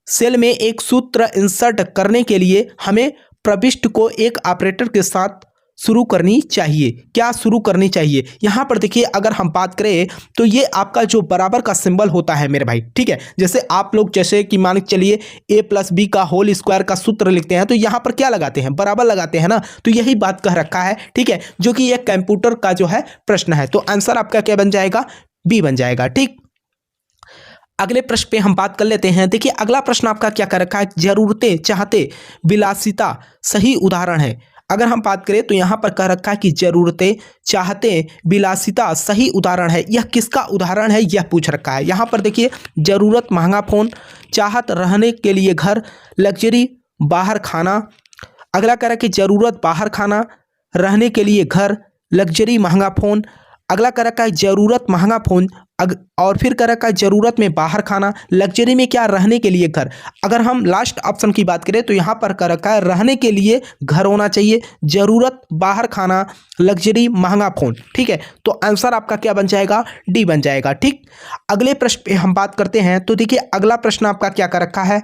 सेल में एक सूत्र इंसर्ट करने के लिए हमें प्रविष्टि को एक ऑपरेटर के साथ शुरू करनी चाहिए, क्या शुरू करनी चाहिए। यहाँ पर देखिए अगर हम बात करें तो ये आपका जो बराबर का सिंबल होता है मेरे भाई, ठीक है। जैसे आप लोग जैसे कि मान चलिए a+b का होल स्क्वायर का सूत्र लिखते हैं तो यहाँ पर क्या लगाते हैं? बराबर लगाते हैं ना। तो यही बात कह रखा है, ठीक है, जो कि ये कंप्यूटर का जो है प्रश्न है। तो आंसर आपका क्या बन जाएगा? बी बन जाएगा, ठीक। अगले प्रश्न पे हम बात कर लेते हैं। देखिए अगला प्रश्न आपका क्या कर रखा है? जरूरतें चाहते विलासिता सही उदाहरण है। अगर हम बात करें तो यहाँ पर कह रखा है कि जरूरतें चाहते विलासिता सही उदाहरण है। यह किसका उदाहरण है यह पूछ रखा है। यहाँ पर देखिए जरूरत महंगा फ़ोन, चाहत रहने के लिए घर, लग्जरी बाहर खाना। अगला कह रहा है कि जरूरत बाहर खाना, रहने के लिए घर, लग्जरी महंगा फ़ोन। अगला कह रखा है जरूरत महंगा फ़ोन और फिर कह रखा है जरूरत में बाहर खाना, लग्जरी में क्या? रहने के लिए घर। अगर हम लास्ट ऑप्शन की बात करें तो यहाँ पर कह रखा है रहने के लिए घर होना चाहिए, जरूरत बाहर खाना, लग्जरी महंगा फ़ोन, ठीक है। तो आंसर आपका क्या बन जाएगा? डी बन जाएगा, ठीक। अगले प्रश्न पे हम बात करते हैं। तो देखिए अगला प्रश्न आपका क्या कर रखा है?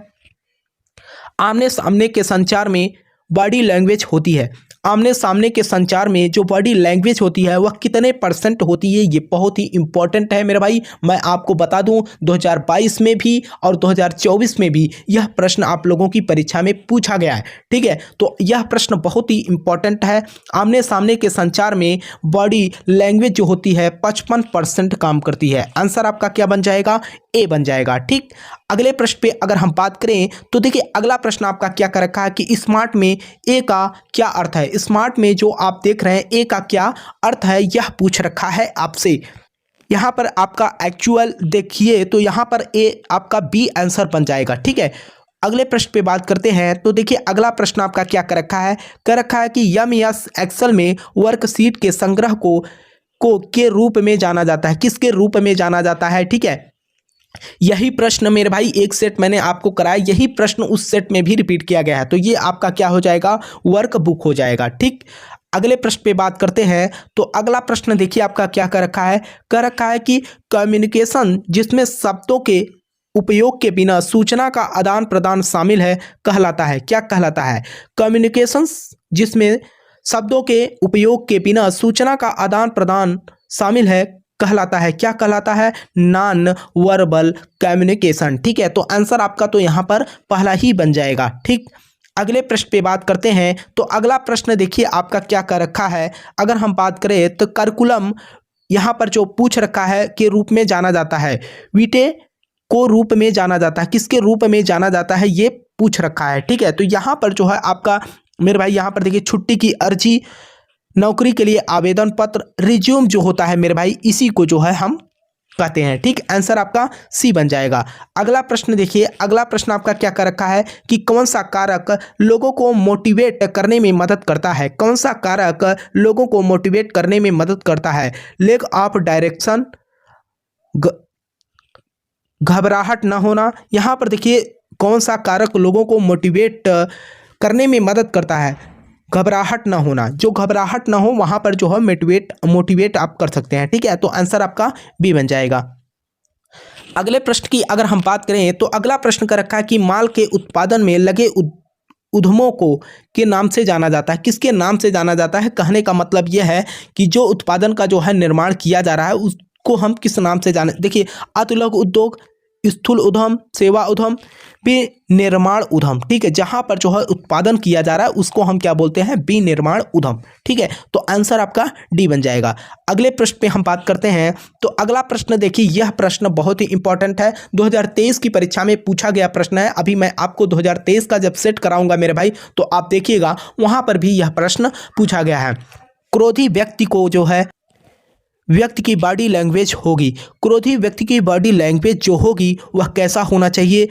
आमने सामने के संचार में बॉडी लैंग्वेज होती है। आमने सामने के संचार में जो बॉडी लैंग्वेज होती है वह कितने % होती है? ये बहुत ही इंपॉर्टेंट है मेरे भाई। मैं आपको बता दूं 2022 में भी और 2024 में भी यह प्रश्न आप लोगों की परीक्षा में पूछा गया है, ठीक है। तो यह प्रश्न बहुत ही इंपॉर्टेंट है। आमने सामने के संचार में बॉडी लैंग्वेज जो होती है 55% काम करती है। आंसर आपका क्या बन जाएगा? ए बन जाएगा, ठीक। अगले प्रश्न पे अगर हम बात करें तो देखिए अगला प्रश्न आपका क्या कर रखा है कि स्मार्ट में ए का क्या अर्थ है। स्मार्ट में जो आप देख रहे हैं ए का क्या अर्थ है यह पूछ रखा है आपसे। यहाँ पर आपका एक्चुअल देखिए तो यहाँ पर ए आपका बी आंसर बन जाएगा, ठीक है। अगले प्रश्न पे बात करते हैं। तो देखिए अगला प्रश्न आपका क्या कर रखा है? कर रखा है कि एमएस एक्सेल में वर्कशीट के संग्रह को के रूप में जाना जाता है। किसके रूप में जाना जाता है, ठीक है। यही प्रश्न मेरे भाई एक सेट मैंने आपको कराया, यही प्रश्न उस सेट में भी रिपीट किया गया है। तो ये आपका क्या हो जाएगा? वर्क बुक हो जाएगा, ठीक। अगले प्रश्न पे बात करते हैं। तो अगला प्रश्न देखिए आपका क्या कर रखा है? कर रखा है कि कम्युनिकेशन जिसमें शब्दों के उपयोग के बिना सूचना का आदान प्रदान शामिल है कहलाता है। क्या कहलाता है? कम्युनिकेशन जिसमें शब्दों के उपयोग के बिना सूचना का आदान प्रदान शामिल है कहलाता है, क्या कहलाता है? Non verbal communication. ठीक है, तो आंसर आपका तो यहाँ पर पहला ही बन जाएगा। ठीक, अगले प्रश्न पे बात करते हैं। तो अगला प्रश्न देखिए आपका क्या कर रखा है। अगर हम बात करें तो करिकुलम यहाँ पर जो पूछ रखा है के रूप में जाना जाता है, वीटे को रूप में जाना जाता है, किसके रूप में जाना जाता है ये पूछ रखा है। ठीक है, तो यहाँ पर जो है आपका मेरे भाई यहाँ पर देखिए छुट्टी की अर्जी, नौकरी के लिए आवेदन पत्र, रिज्यूम जो होता है मेरे भाई, इसी को जो है हम कहते हैं। ठीक, आंसर आपका सी बन जाएगा। अगला प्रश्न देखिए, अगला प्रश्न आपका क्या कर रखा है कि कौन सा कारक लोगों को मोटिवेट करने में मदद करता है? कौन सा कारक लोगों को मोटिवेट करने में मदद करता है? लैक ऑफ डायरेक्शन, घबराहट न होना। यहाँ पर देखिए कौन सा कारक लोगों को मोटिवेट करने में मदद करता है? घबराहट ना होना। जो घबराहट ना हो वहाँ पर जो है मोटिवेट आप कर सकते हैं। ठीक है, तो आंसर आपका बी बन जाएगा। अगले प्रश्न की अगर हम बात करें तो अगला प्रश्न का रखा है कि माल के उत्पादन में लगे उद्यमों को के नाम से जाना जाता है। किसके नाम से जाना जाता है? कहने का मतलब यह है कि जो उत्पादन का जो है निर्माण किया जा रहा है उसको हम किस नाम से जाने। देखिए अतिलघु उद्योग, स्थूल उद्यम, सेवा उद्यम, विनिर्माण उद्यम। ठीक है, जहां पर जो है उत्पादन किया जा रहा है उसको हम क्या बोलते हैं? विनिर्माण उद्यम। ठीक है, तो आंसर आपका डी बन जाएगा। अगले प्रश्न पे हम बात करते हैं। तो अगला प्रश्न देखिए, यह प्रश्न बहुत ही इंपॉर्टेंट है, 2023 की परीक्षा में पूछा गया प्रश्न है। अभी मैं आपको 2023 का जब सेट कराऊंगा मेरे भाई तो आप देखिएगा वहां पर भी यह प्रश्न पूछा गया है। क्रोधी व्यक्ति को जो है व्यक्ति की बॉडी लैंग्वेज होगी, क्रोधी व्यक्ति की बॉडी लैंग्वेज जो होगी वह कैसा होना चाहिए?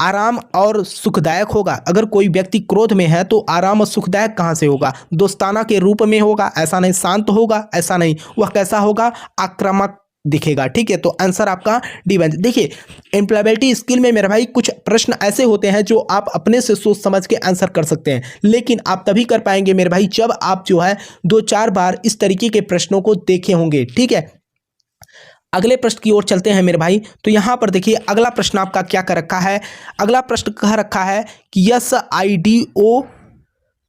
आराम और सुखदायक होगा। अगर कोई व्यक्ति क्रोध में है तो आराम और सुखदायक कहाँ से होगा? दोस्ताना के रूप में होगा? ऐसा नहीं। शांत होगा? ऐसा नहीं। वह कैसा होगा? आक्रामक दिखेगा। ठीक है, तो आंसर आपका डी बन। देखिए एम्प्लॉयबिलिटी स्किल में मेरे भाई कुछ प्रश्न ऐसे होते हैं जो आप अपने से सोच समझ के आंसर कर सकते हैं, लेकिन आप तभी कर पाएंगे मेरे भाई जब आप जो है 2-4 बार इस तरीके के प्रश्नों को देखे होंगे। ठीक है, अगले प्रश्न की ओर चलते हैं मेरे भाई। तो यहाँ पर देखिए अगला प्रश्न आपका क्या कर रखा है। अगला प्रश्न कह रखा है कि SIDO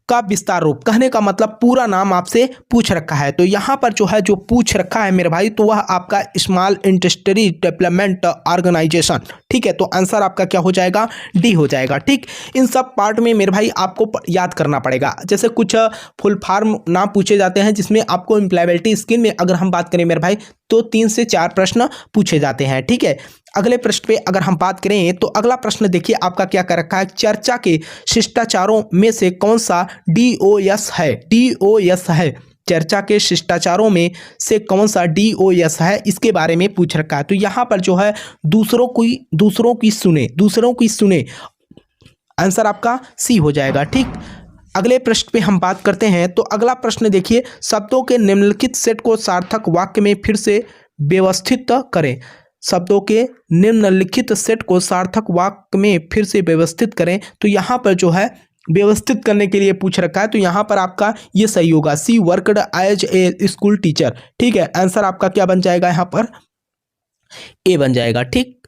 का विस्तार रूप, कहने का मतलब पूरा नाम आपसे पूछ रखा है। तो यहाँ पर जो है जो पूछ रखा है मेरे भाई तो वह आपका स्मॉल इंडस्ट्री डेवलपमेंट ऑर्गेनाइजेशन। ठीक है, तो आंसर आपका क्या हो जाएगा? डी हो जाएगा। ठीक, इन सब पार्ट में मेरे भाई आपको याद करना पड़ेगा। जैसे कुछ फुल फॉर्म नाम पूछे जाते हैं जिसमें आपको एम्प्लॉयबिलिटी स्किल में अगर हम बात करें मेरे भाई तो 3 से 4 प्रश्न पूछे जाते हैं। ठीक है, अगले प्रश्न पे अगर हम बात करें तो अगला प्रश्न देखिए आपका क्या कर रखा है। चर्चा के शिष्टाचारों में से कौन सा DOS है? DOS है। चर्चा के शिष्टाचारों में से कौन सा DOS है, इसके बारे में पूछ रखा है। तो यहाँ पर जो है दूसरों की सुने। आंसर आपका सी हो जाएगा। ठीक, अगले प्रश्न पे हम बात करते हैं। तो अगला प्रश्न देखिए, शब्दों के निम्नलिखित सेट को सार्थक वाक्य में फिर से व्यवस्थित करें। शब्दों के निम्नलिखित सेट को सार्थक वाक्य में फिर से व्यवस्थित करें। तो यहाँ पर जो है व्यवस्थित करने के लिए पूछ रखा है, तो यहाँ पर आपका ये सही होगा। She worked as a school teacher. ठीक है, आंसर आपका क्या बन जाएगा? यहाँ पर ए बन जाएगा। ठीक,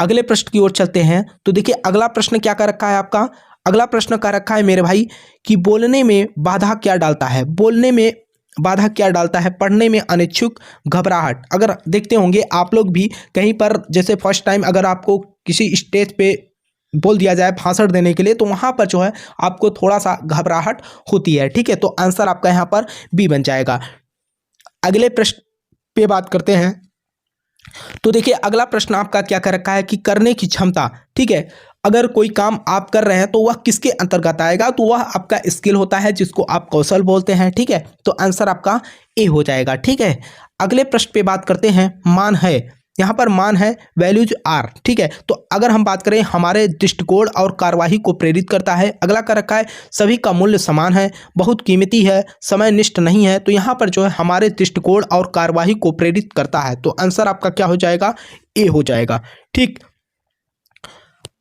अगले प्रश्न की ओर चलते हैं। तो देखिए अगला प्रश्न क्या कर रखा है आपका। अगला प्रश्न का रखा है मेरे भाई कि बोलने में बाधा क्या डालता है? बोलने में बाधा क्या डालता है? पढ़ने में अनिच्छुक, घबराहट। अगर देखते होंगे आप लोग भी कहीं पर, जैसे फर्स्ट टाइम अगर आपको किसी स्टेज पे बोल दिया जाए भाषण देने के लिए तो वहाँ पर जो है आपको थोड़ा सा घबराहट होती है। ठीक है, तो आंसर आपका यहाँ पर बी बन जाएगा। अगले प्रश्न पे बात करते हैं। तो देखिए अगला प्रश्न आपका क्या कर रखा है कि करने की क्षमता। ठीक है, अगर कोई काम आप कर रहे हैं तो वह किसके अंतर्गत आएगा? तो वह आपका स्किल होता है जिसको आप कौशल बोलते हैं। ठीक है, तो आंसर आपका ए हो जाएगा। ठीक है, अगले प्रश्न पे बात करते हैं। मान है, यहाँ पर मान है, वैल्यूज आर। ठीक है, तो अगर हम बात करें हमारे दृष्टिकोण और कार्यवाही को प्रेरित करता है। अगला कर रखा है सभी का मूल्य समान है, बहुत कीमती है, समय निष्ठ नहीं है। तो यहाँ पर जो है हमारे दृष्टिकोण और कार्यवाही को प्रेरित करता है। तो आंसर आपका क्या हो जाएगा? ए हो जाएगा। ठीक,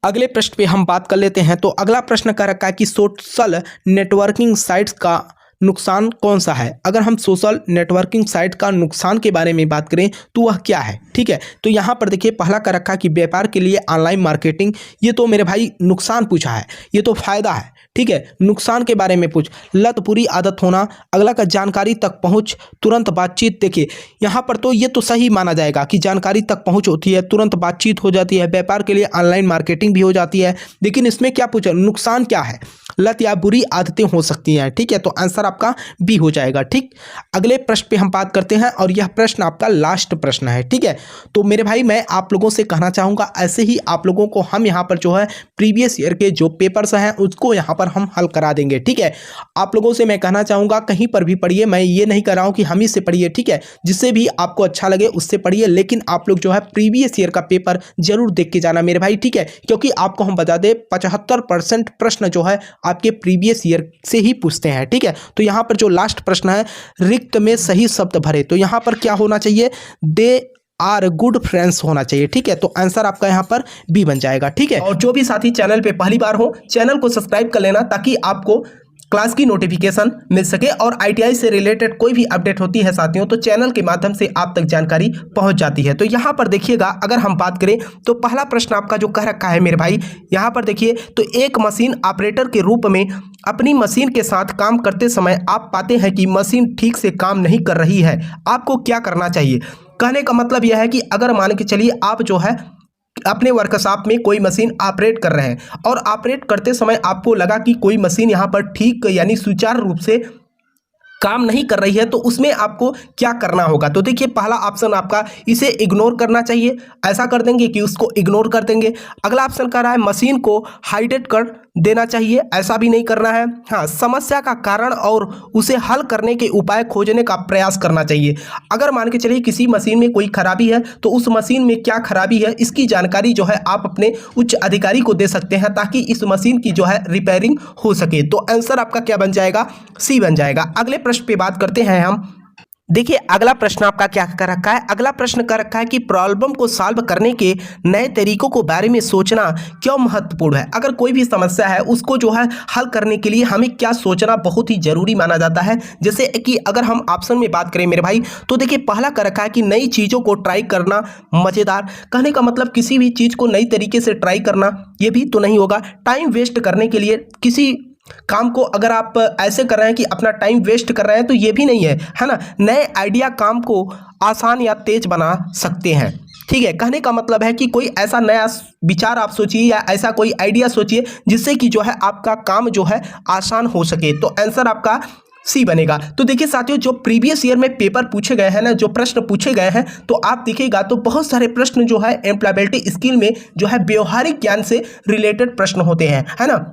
अगले प्रश्न पे हम बात कर लेते हैं। तो अगला प्रश्न कर रखा है कि सोशल नेटवर्किंग साइट्स का नुकसान कौन सा है। अगर हम सोशल नेटवर्किंग साइट का नुकसान के बारे में बात करें तो वह क्या है, ठीक है। तो यहाँ पर देखिए पहला का रखा कि व्यापार के लिए ऑनलाइन मार्केटिंग, ये तो मेरे भाई नुकसान पूछा है, ये तो फायदा है, ठीक है। नुकसान के बारे में पूछ, लत बुरी आदत होना, अगला का जानकारी तक पहुंच, तुरंत बातचीत। देखिए यहाँ पर तो ये तो सही माना जाएगा कि जानकारी तक पहुंच होती है, तुरंत बातचीत हो जाती है, व्यापार के लिए ऑनलाइन मार्केटिंग भी हो जाती है। लेकिन इसमें क्या पूछा, नुकसान क्या है, लत या बुरी आदतें हो सकती हैं, ठीक है। तो आंसर आपका बी हो जाएगा, ठीक। अगले प्रश्न पे हम बात करते हैं और यह प्रश्न आपका लास्ट प्रश्न है, ठीक है। तो मेरे भाई मैं आप लोगों से कहना चाहूँगा, ऐसे ही आप लोगों को हम यहाँ पर जो है प्रीवियस ईयर के जो पेपर्स हैं उसको यहाँ पर हम हल करा देंगे, ठीक है। आप लोगों से मैं कहना चाहूँगा कहीं पर भी पढ़िए, मैं ये नहीं कर रहा हूँ कि हम ही से पढ़िए, ठीक है। जिससे भी आपको अच्छा लगे उससे पढ़िए, लेकिन आप लोग जो है प्रीवियस ईयर का पेपर जरूर देख के जाना मेरे भाई, ठीक है। क्योंकि आपको हम बता दें 75% प्रश्न जो है आपके प्रीवियस ईयर से ही पूछते हैं, ठीक है। तो यहाँ पर जो लास्ट प्रश्न है, रिक्त में सही शब्द भरे, तो यहाँ पर क्या होना चाहिए, दे आर गुड फ्रेंड्स होना चाहिए, ठीक है। तो आंसर आपका यहाँ पर बी बन जाएगा, ठीक है। और जो भी साथी चैनल पे पहली बार हो, चैनल को सब्सक्राइब कर लेना ताकि आपको क्लास की नोटिफिकेशन मिल सके और आईटीआई से रिलेटेड कोई भी अपडेट होती है साथियों तो चैनल के माध्यम से आप तक जानकारी पहुंच जाती है। तो यहाँ पर देखिएगा, अगर हम बात करें तो पहला प्रश्न आपका जो कह रखा है मेरे भाई, यहाँ पर देखिए, तो एक मशीन ऑपरेटर के रूप में अपनी मशीन के साथ काम करते समय आप पाते हैं कि मशीन ठीक से काम नहीं कर रही है, आपको क्या करना चाहिए। कहने का मतलब यह है कि अगर मान के चलिए आप जो है अपने वर्कशॉप में कोई मशीन ऑपरेट कर रहे हैं और ऑपरेट करते समय आपको लगा कि कोई मशीन यहाँ पर ठीक यानी सुचारू रूप से काम नहीं कर रही है, तो उसमें आपको क्या करना होगा। तो देखिए पहला ऑप्शन आपका इसे इग्नोर करना चाहिए, ऐसा कर देंगे कि उसको इग्नोर कर देंगे। अगला ऑप्शन कह रहा है मशीन को हाइड कर देना चाहिए, ऐसा भी नहीं करना है। हाँ, समस्या का कारण और उसे हल करने के उपाय खोजने का प्रयास करना चाहिए। अगर मान के चलिए किसी मशीन में कोई खराबी है तो उस मशीन में क्या खराबी है इसकी जानकारी जो है आप अपने उच्च अधिकारी को दे सकते हैं ताकि इस मशीन की जो है रिपेयरिंग हो सके। तो आंसर आपका क्या बन जाएगा, सी बन जाएगा। अगले प्रश्न पे बात करते हैं हम। देखिए अगला प्रश्न आपका क्या कर रखा है, अगला प्रश्न कर रखा है कि प्रॉब्लम को सॉल्व करने के नए तरीकों को बारे में सोचना क्यों महत्वपूर्ण है। अगर कोई भी समस्या है उसको जो है हल करने के लिए हमें क्या सोचना बहुत ही जरूरी माना जाता है। जैसे कि अगर हम ऑप्शन में बात करें मेरे भाई, तो देखिए पहला कर रखा है कि नई चीज़ों को ट्राई करना मज़ेदार। कहने का मतलब किसी भी चीज़ को नई तरीके से ट्राई करना, ये भी तो नहीं होगा। टाइम वेस्ट करने के लिए, किसी काम को अगर आप ऐसे कर रहे हैं कि अपना टाइम वेस्ट कर रहे हैं तो ये भी नहीं है ना। नए आइडिया काम को आसान या तेज बना सकते हैं, ठीक है। कहने का मतलब है कि कोई ऐसा नया विचार आप सोचिए या ऐसा कोई आइडिया सोचिए जिससे कि जो है आपका काम जो है आसान हो सके। तो आंसर आपका सी बनेगा। तो देखिए साथियों, जो प्रीवियस ईयर में पेपर पूछे गए हैं ना, जो प्रश्न पूछे गए हैं, तो आप देखिएगा तो बहुत सारे प्रश्न जो है एम्प्लॉयबिलिटी स्किल में जो है व्यवहारिक ज्ञान से रिलेटेड प्रश्न होते हैं, है ना।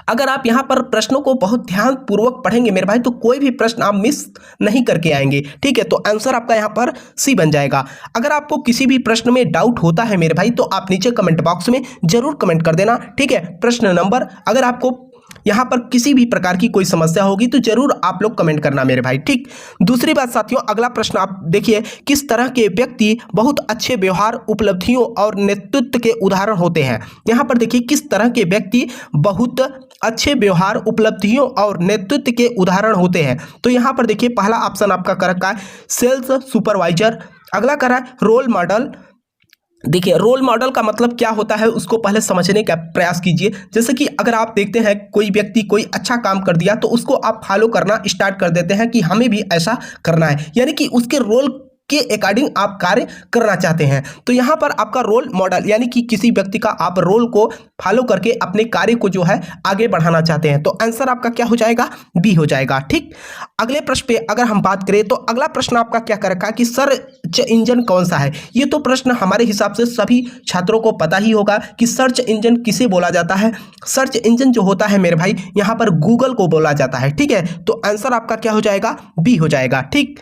अगर आप यहाँ पर प्रश्नों को बहुत ध्यान पूर्वक पढ़ेंगे मेरे भाई तो कोई भी प्रश्न आप मिस नहीं करके आएंगे, ठीक है। तो आंसर आपका यहाँ पर सी बन जाएगा। अगर आपको किसी भी प्रश्न में डाउट होता है मेरे भाई तो आप नीचे कमेंट बॉक्स में जरूर कमेंट कर देना, ठीक है। प्रश्न नंबर, अगर आपको यहाँ पर किसी भी प्रकार की कोई समस्या होगी तो जरूर आप लोग कमेंट करना मेरे भाई, ठीक। दूसरी बात साथियों, अगला प्रश्न आप देखिए, किस तरह के व्यक्ति बहुत अच्छे व्यवहार, उपलब्धियों और नेतृत्व के उदाहरण होते हैं। यहाँ पर देखिए किस तरह के व्यक्ति बहुत अच्छे व्यवहार, उपलब्धियों और नेतृत्व के उदाहरण होते हैं। तो यहाँ पर देखिए पहला ऑप्शन आपका कर रखा है सेल्स सुपरवाइजर। अगला कर रहा है रोल मॉडल। देखिए रोल मॉडल का मतलब क्या होता है उसको पहले समझने का प्रयास कीजिए। जैसे कि अगर आप देखते हैं कोई व्यक्ति कोई अच्छा काम कर दिया तो उसको आप फॉलो करना स्टार्ट कर देते हैं कि हमें भी ऐसा करना है, यानी कि उसके रोल के अकॉर्डिंग आप कार्य करना चाहते हैं। तो यहाँ पर आपका रोल मॉडल यानी कि किसी व्यक्ति का आप रोल को फॉलो करके अपने कार्य को जो है आगे बढ़ाना चाहते हैं। तो आंसर आपका क्या हो जाएगा, बी हो जाएगा, ठीक। अगले प्रश्न पे अगर हम बात करें तो अगला प्रश्न आपका क्या कर रखा है कि सर्च इंजन कौन सा है। ये तो प्रश्न हमारे हिसाब से सभी छात्रों को पता ही होगा कि सर्च इंजन किसे बोला जाता है। सर्च इंजन जो होता है मेरे भाई यहाँ पर गूगल को बोला जाता है, ठीक है। तो आंसर आपका क्या हो जाएगा, बी हो जाएगा, ठीक।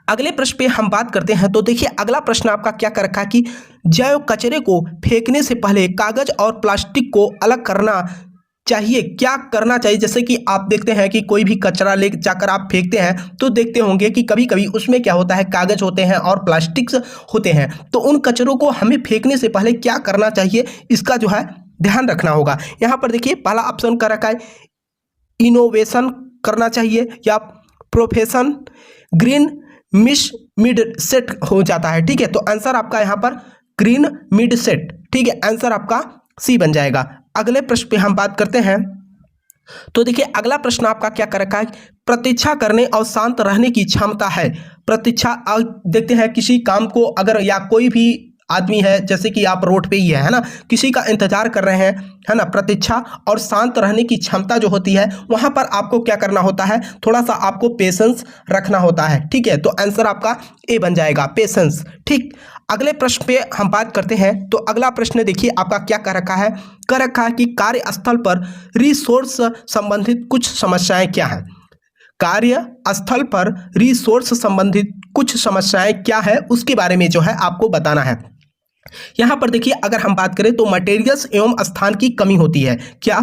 अगले प्रश्न पे हम बात करते हैं। तो देखिए अगला प्रश्न आपका क्या कर रखा है कि जैव कचरे को फेंकने से पहले कागज और प्लास्टिक को अलग करना चाहिए, क्या करना चाहिए। जैसे कि आप देखते हैं कि कोई भी कचरा ले जाकर आप फेंकते हैं तो देखते होंगे कि कभी कभी उसमें क्या होता है, कागज होते हैं और प्लास्टिक्स होते हैं। तो उन कचरों को हमें फेंकने से पहले क्या करना चाहिए, इसका जो है ध्यान रखना होगा। यहाँ पर देखिए पहला ऑप्शन कर रखा है इनोवेशन करना चाहिए या प्रोफेशन ग्रीन मिश मिड सेट हो जाता है। ठीक है, तो आंसर आपका यहाँ पर ग्रीन मिड सेट। ठीक है, आंसर आपका सी बन जाएगा। अगले प्रश्न पे हम बात करते हैं। तो देखिए अगला प्रश्न आपका क्या कर रखा है, प्रतीक्षा करने और शांत रहने की क्षमता है। प्रतीक्षा देखते हैं किसी काम को अगर या कोई भी आदमी है, जैसे कि आप रोड पे ही है ना, किसी का इंतजार कर रहे हैं, है ना, प्रतीक्षा और शांत रहने की क्षमता जो होती है वहां पर आपको क्या करना होता है, थोड़ा सा आपको पेशेंस रखना होता है। ठीक है, तो आंसर आपका ए बन जाएगा, पेशेंस। ठीक, अगले प्रश्न पे हम बात करते हैं। तो अगला प्रश्न देखिए आपका क्या कर रखा है कि कार्यस्थल पर रिसोर्स संबंधित कुछ समस्याएं क्या हैं। कार्यस्थल पर रिसोर्स संबंधित कुछ समस्याएं क्या है उसके बारे में जो है आपको बताना है। यहां पर देखिए अगर हम बात करें तो मटेरियल्स एवं स्थान की कमी होती है। क्या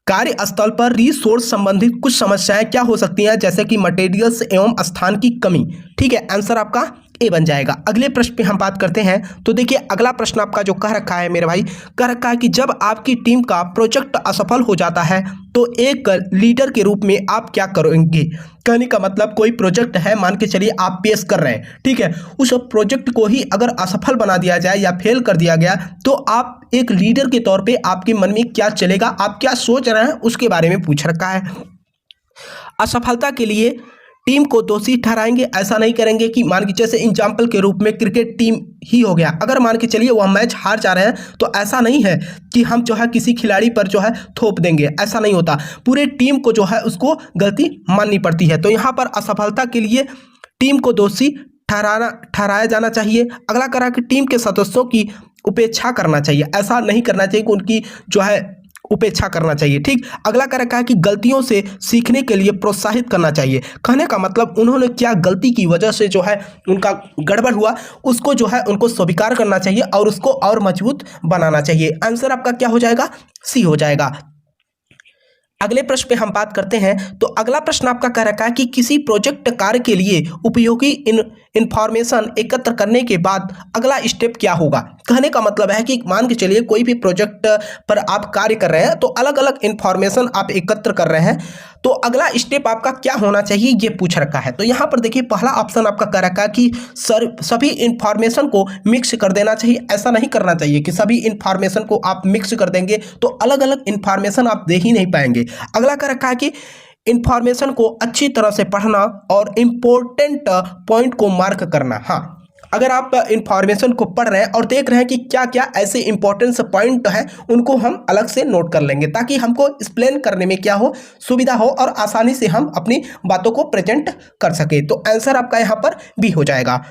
कार्यस्थल पर रिसोर्स संबंधित कुछ समस्याएं क्या हो सकती हैं, जैसे कि मटेरियल्स एवं स्थान की कमी। ठीक है, आंसर आपका ए बन जाएगा। अगले प्रश्न पे हम बात करते हैं। तो देखिए अगला प्रश्न आपका जो कह रखा है मेरे भाई, कह रखा है कि जब आपकी टीम का प्रोजेक्ट असफल हो जाता है तो एक लीडर के रूप में आप क्या करेंगे। कहने का मतलब कोई प्रोजेक्ट है, मान के चलिए आप पेश कर रहे हैं, ठीक है, उस प्रोजेक्ट को ही अगर असफल बना दिया जाए या फेल कर दिया गया तो आप एक लीडर के तौर पे आपके मन में क्या चलेगा, आप क्या सोच रहे हैं उसके बारे में पूछ रखा है। असफलता के लिए टीम को दोषी ठहराएंगे, ऐसा नहीं करेंगे कि मान के जैसे एग्जाम्पल के रूप में क्रिकेट टीम ही हो गया, अगर मान के चलिए वह मैच हार जा रहे हैं तो ऐसा नहीं है कि हम जो है किसी खिलाड़ी पर जो है थोप देंगे, ऐसा नहीं होता, पूरे टीम को जो है उसको गलती माननी पड़ती है। तो यहाँ पर असफलता के लिए टीम को दोषी ठहराया जाना चाहिए। अगला करा कि टीम के सदस्यों की उपेक्षा करना चाहिए, ऐसा नहीं करना चाहिए कि उनकी जो है उपेक्षा करना चाहिए। ठीक, अगला कर रखा है कि गलतियों से सीखने के लिए प्रोत्साहित करना चाहिए। कहने का मतलब उन्होंने क्या गलती की वजह से जो है उनका गड़बड़ हुआ, उसको जो है उनको स्वीकार करना चाहिए और उसको और मजबूत बनाना चाहिए। आंसर आपका क्या हो जाएगा, सी हो जाएगा। अगले प्रश्न पे हम बात करते हैं। तो अगला प्रश्न आपका कह रखा है कि किसी प्रोजेक्ट कार्य के लिए उपयोगी इंफॉर्मेशन एकत्र करने के बाद अगला स्टेप क्या होगा। कहने का मतलब है कि मान के चलिए कोई भी प्रोजेक्ट पर आप कार्य कर रहे हैं तो अलग अलग इंफॉर्मेशन आप एकत्र कर रहे हैं, तो अगला स्टेप आपका क्या होना चाहिए ये पूछ रखा है। तो यहाँ पर देखिए पहला ऑप्शन आपका कह रखा है कि सभी इंफॉर्मेशन को मिक्स कर देना चाहिए। ऐसा नहीं करना चाहिए कि सभी इंफॉर्मेशन को आप मिक्स कर देंगे तो अलग अलग इंफॉर्मेशन आप दे ही नहीं पाएंगे। अगला कह रखा है कि इंफॉर्मेशन को अच्छी तरह से पढ़ना और इम्पोर्टेंट पॉइंट को मार्क करना। हाँ, अगर आप इंफॉर्मेशन को पढ़ रहे हैं और देख रहे हैं कि क्या क्या ऐसे इंपॉर्टेंस पॉइंट है, उनको हम अलग से नोट कर लेंगे ताकि हमको एक्सप्लेन करने में क्या हो, सुविधा हो और आसानी से हम अपनी बातों को प्रेजेंट कर सके। तो आंसर आपका यहाँ पर बी हो जाएगा।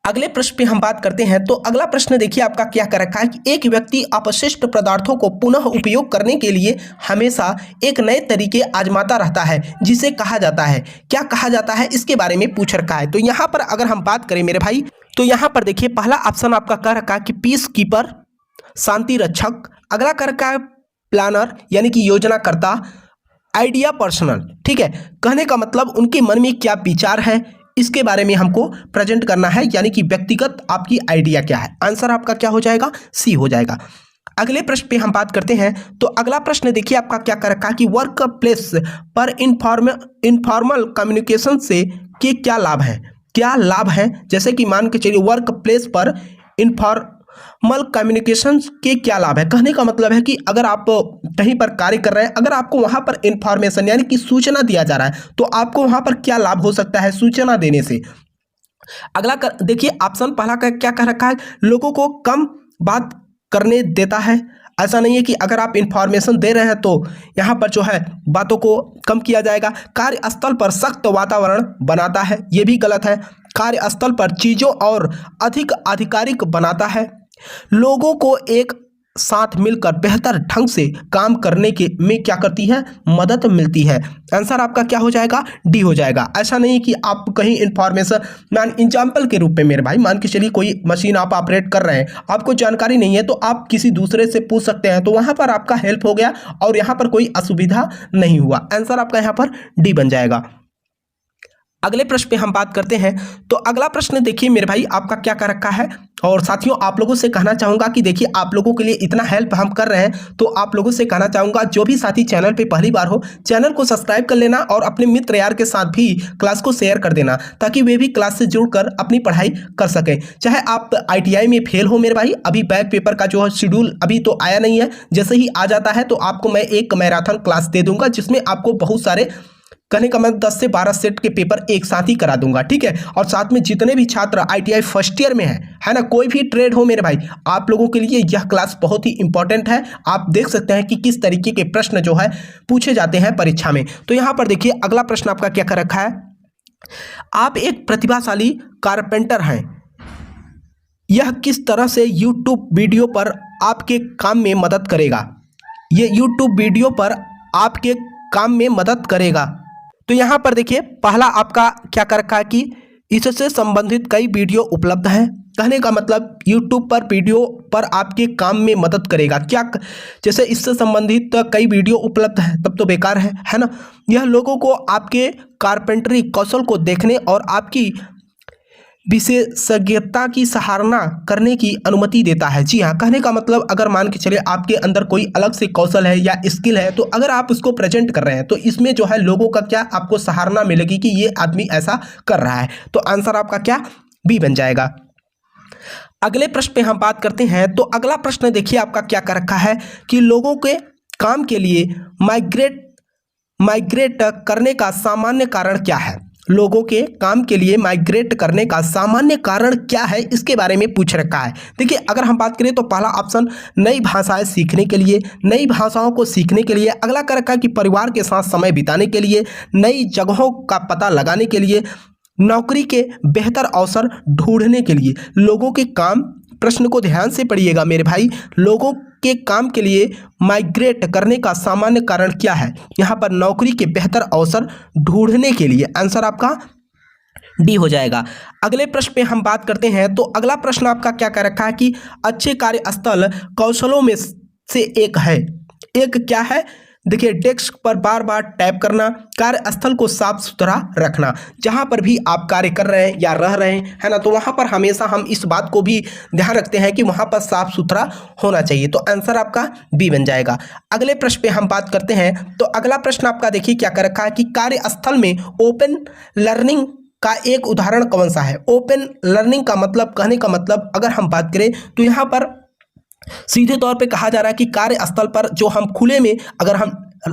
अगले प्रश्न पे हम बात करते हैं। तो अगला प्रश्न देखिए आपका क्या कर रखा है कि एक व्यक्ति अपशिष्ट पदार्थों को पुनः उपयोग करने के लिए हमेशा एक नए तरीके आजमाता रहता है, जिसे कहा जाता है, क्या कहा जाता है, इसके बारे में पूछ रखा है। तो यहाँ पर अगर हम बात करें मेरे भाई, तो यहाँ पर देखिए पहला ऑप्शन आपका कह रखा है कि पीस कीपर, शांति रक्षक। अगला कर रखा है प्लानर यानी कि योजनाकर्ता, आइडिया पर्सनल। ठीक है, कहने का मतलब उनके मन में क्या विचार है इसके बारे में हमको प्रेजेंट करना है, यानी कि व्यक्तिगत आपकी आइडिया क्या है। आंसर आपका क्या हो जाएगा, सी हो जाएगा। अगले प्रश्न पे हम बात करते हैं। तो अगला प्रश्न देखिए आपका क्या कर रखा है कि वर्क प्लेस पर इनफॉर्मल कम्युनिकेशन से के क्या लाभ है, क्या लाभ है। जैसे कि मान के चलिए वर्क प्लेस पर इनफॉर्मल कम्युनिकेशन के क्या लाभ है। कहने का मतलब है कि अगर आप कहीं पर कार्य कर रहे हैं, अगर आपको वहां पर इंफॉर्मेशन यानी कि सूचना दिया जा रहा है तो आपको वहां पर क्या लाभ हो सकता है सूचना देने से। अगला देखिए ऑप्शन पहला का क्या कह रखा है, लोगों को कम बात करने देता है। ऐसा नहीं है कि अगर आप इंफॉर्मेशन दे रहे हैं तो यहाँ पर जो है बातों को कम किया जाएगा। कार्यस्थल पर सख्त वातावरण बनाता है, ये भी गलत है। कार्यस्थल पर चीज़ों और अधिक आधिकारिक बनाता है। लोगों को एक साथ मिलकर बेहतर ढंग से काम करने के में क्या करती है, मदद मिलती है। आंसर आपका क्या हो जाएगा, डी हो जाएगा। ऐसा नहीं कि आप कहीं इंफॉर्मेशन, मान एग्जाम्पल के रूप में मेरे भाई मान के चलिए कोई मशीन आप ऑपरेट कर रहे हैं, आपको जानकारी नहीं है तो आप किसी दूसरे से पूछ सकते हैं, तो वहां पर आपका हेल्प हो गया और यहाँ पर कोई असुविधा नहीं हुआ। आंसर आपका यहाँ पर डी बन जाएगा। अगले प्रश्न पे हम बात करते हैं। तो अगला प्रश्न देखिए मेरे भाई आपका क्या कर रखा है, और साथियों आप लोगों से कहना चाहूँगा कि देखिए आप लोगों के लिए इतना हेल्प हम कर रहे हैं, तो आप लोगों से कहना चाहूँगा जो भी साथी चैनल पे पहली बार हो, चैनल को सब्सक्राइब कर लेना और अपने मित्र यार के साथ भी क्लास को शेयर कर देना, ताकि वे भी क्लास से जुड़कर अपनी पढ़ाई कर सकें। चाहे आप ITI में फेल हो मेरे भाई, अभी बैक पेपर का जो है शेड्यूल अभी तो आया नहीं है, जैसे ही आ जाता है तो आपको मैं एक मैराथन क्लास दे दूंगा, जिसमें आपको बहुत सारे कहने का मतलब 10 से 12 सेट के पेपर एक साथ ही करा दूंगा, ठीक है। और साथ में जितने भी छात्र ITI फर्स्ट ईयर में है ना, कोई भी ट्रेड हो मेरे भाई, आप लोगों के लिए यह क्लास बहुत ही इंपॉर्टेंट है। आप देख सकते हैं कि किस तरीके के प्रश्न जो है पूछे जाते हैं परीक्षा में। तो यहाँ पर देखिए अगला प्रश्न आपका क्या कर रखा है, आप एक प्रतिभाशाली कारपेंटर हैं, यह किस तरह से यूट्यूब वीडियो पर आपके काम में मदद करेगा। ये यूट्यूब वीडियो पर आपके काम में मदद करेगा। तो यहाँ पर देखिए पहला आपका क्या कर रखा है कि इससे संबंधित कई वीडियो उपलब्ध हैं। कहने का मतलब यूट्यूब पर वीडियो पर आपके काम में मदद करेगा क्या, जैसे इससे संबंधित कई वीडियो उपलब्ध है तब तो बेकार है ना। यह लोगों को आपके कारपेंटरी कौशल को देखने और आपकी विशेषज्ञता की सराहना करने की अनुमति देता है। जी हाँ, कहने का मतलब अगर मान के चलिए आपके अंदर कोई अलग से कौशल है या स्किल है, तो अगर आप उसको प्रेजेंट कर रहे हैं तो इसमें जो है लोगों का क्या आपको सराहना मिलेगी कि ये आदमी ऐसा कर रहा है। तो आंसर आपका क्या बी बन जाएगा। अगले प्रश्न पे हम बात करते हैं। तो अगला प्रश्न देखिए आपका क्या कर रखा है कि लोगों के काम के लिए माइग्रेट करने का सामान्य कारण क्या है। लोगों के काम के लिए माइग्रेट करने का सामान्य कारण क्या है, इसके बारे में पूछ रखा है। देखिए अगर हम बात करें तो पहला ऑप्शन नई भाषाएं सीखने के लिए, नई भाषाओं को सीखने के लिए। अगला कर रखा है कि परिवार के साथ समय बिताने के लिए, नई जगहों का पता लगाने के लिए, नौकरी के बेहतर अवसर ढूंढने के लिए। लोगों के काम, प्रश्न को ध्यान से पढ़िएगा मेरे भाई, लोगों के काम के लिए माइग्रेट करने का सामान्य कारण क्या है। यहाँ पर नौकरी के बेहतर अवसर ढूंढने के लिए। आंसर आपका डी हो जाएगा। अगले प्रश्न पे हम बात करते हैं। तो अगला प्रश्न आपका क्या कर रखा है कि अच्छे कार्यस्थल कौशलों में से एक है। एक क्या है, देखिए डेस्क पर बार बार टैप करना, कार्यस्थल को साफ सुथरा रखना। जहां पर भी आप कार्य कर रहे हैं या रह रहे हैं, है ना, तो वहां पर हमेशा हम इस बात को भी ध्यान रखते हैं कि वहां पर साफ सुथरा होना चाहिए। तो आंसर आपका बी बन जाएगा। अगले प्रश्न पे हम बात करते हैं। तो अगला प्रश्न आपका देखिए क्या कर रखा है कि कार्यस्थल में ओपन लर्निंग का एक उदाहरण कौन सा है। ओपन लर्निंग का मतलब, कहने का मतलब अगर हम बात करें तो यहाँ पर सीधे तौर पे कहा जा रहा है कि कार्यस्थल पर जो हम खुले में अगर हम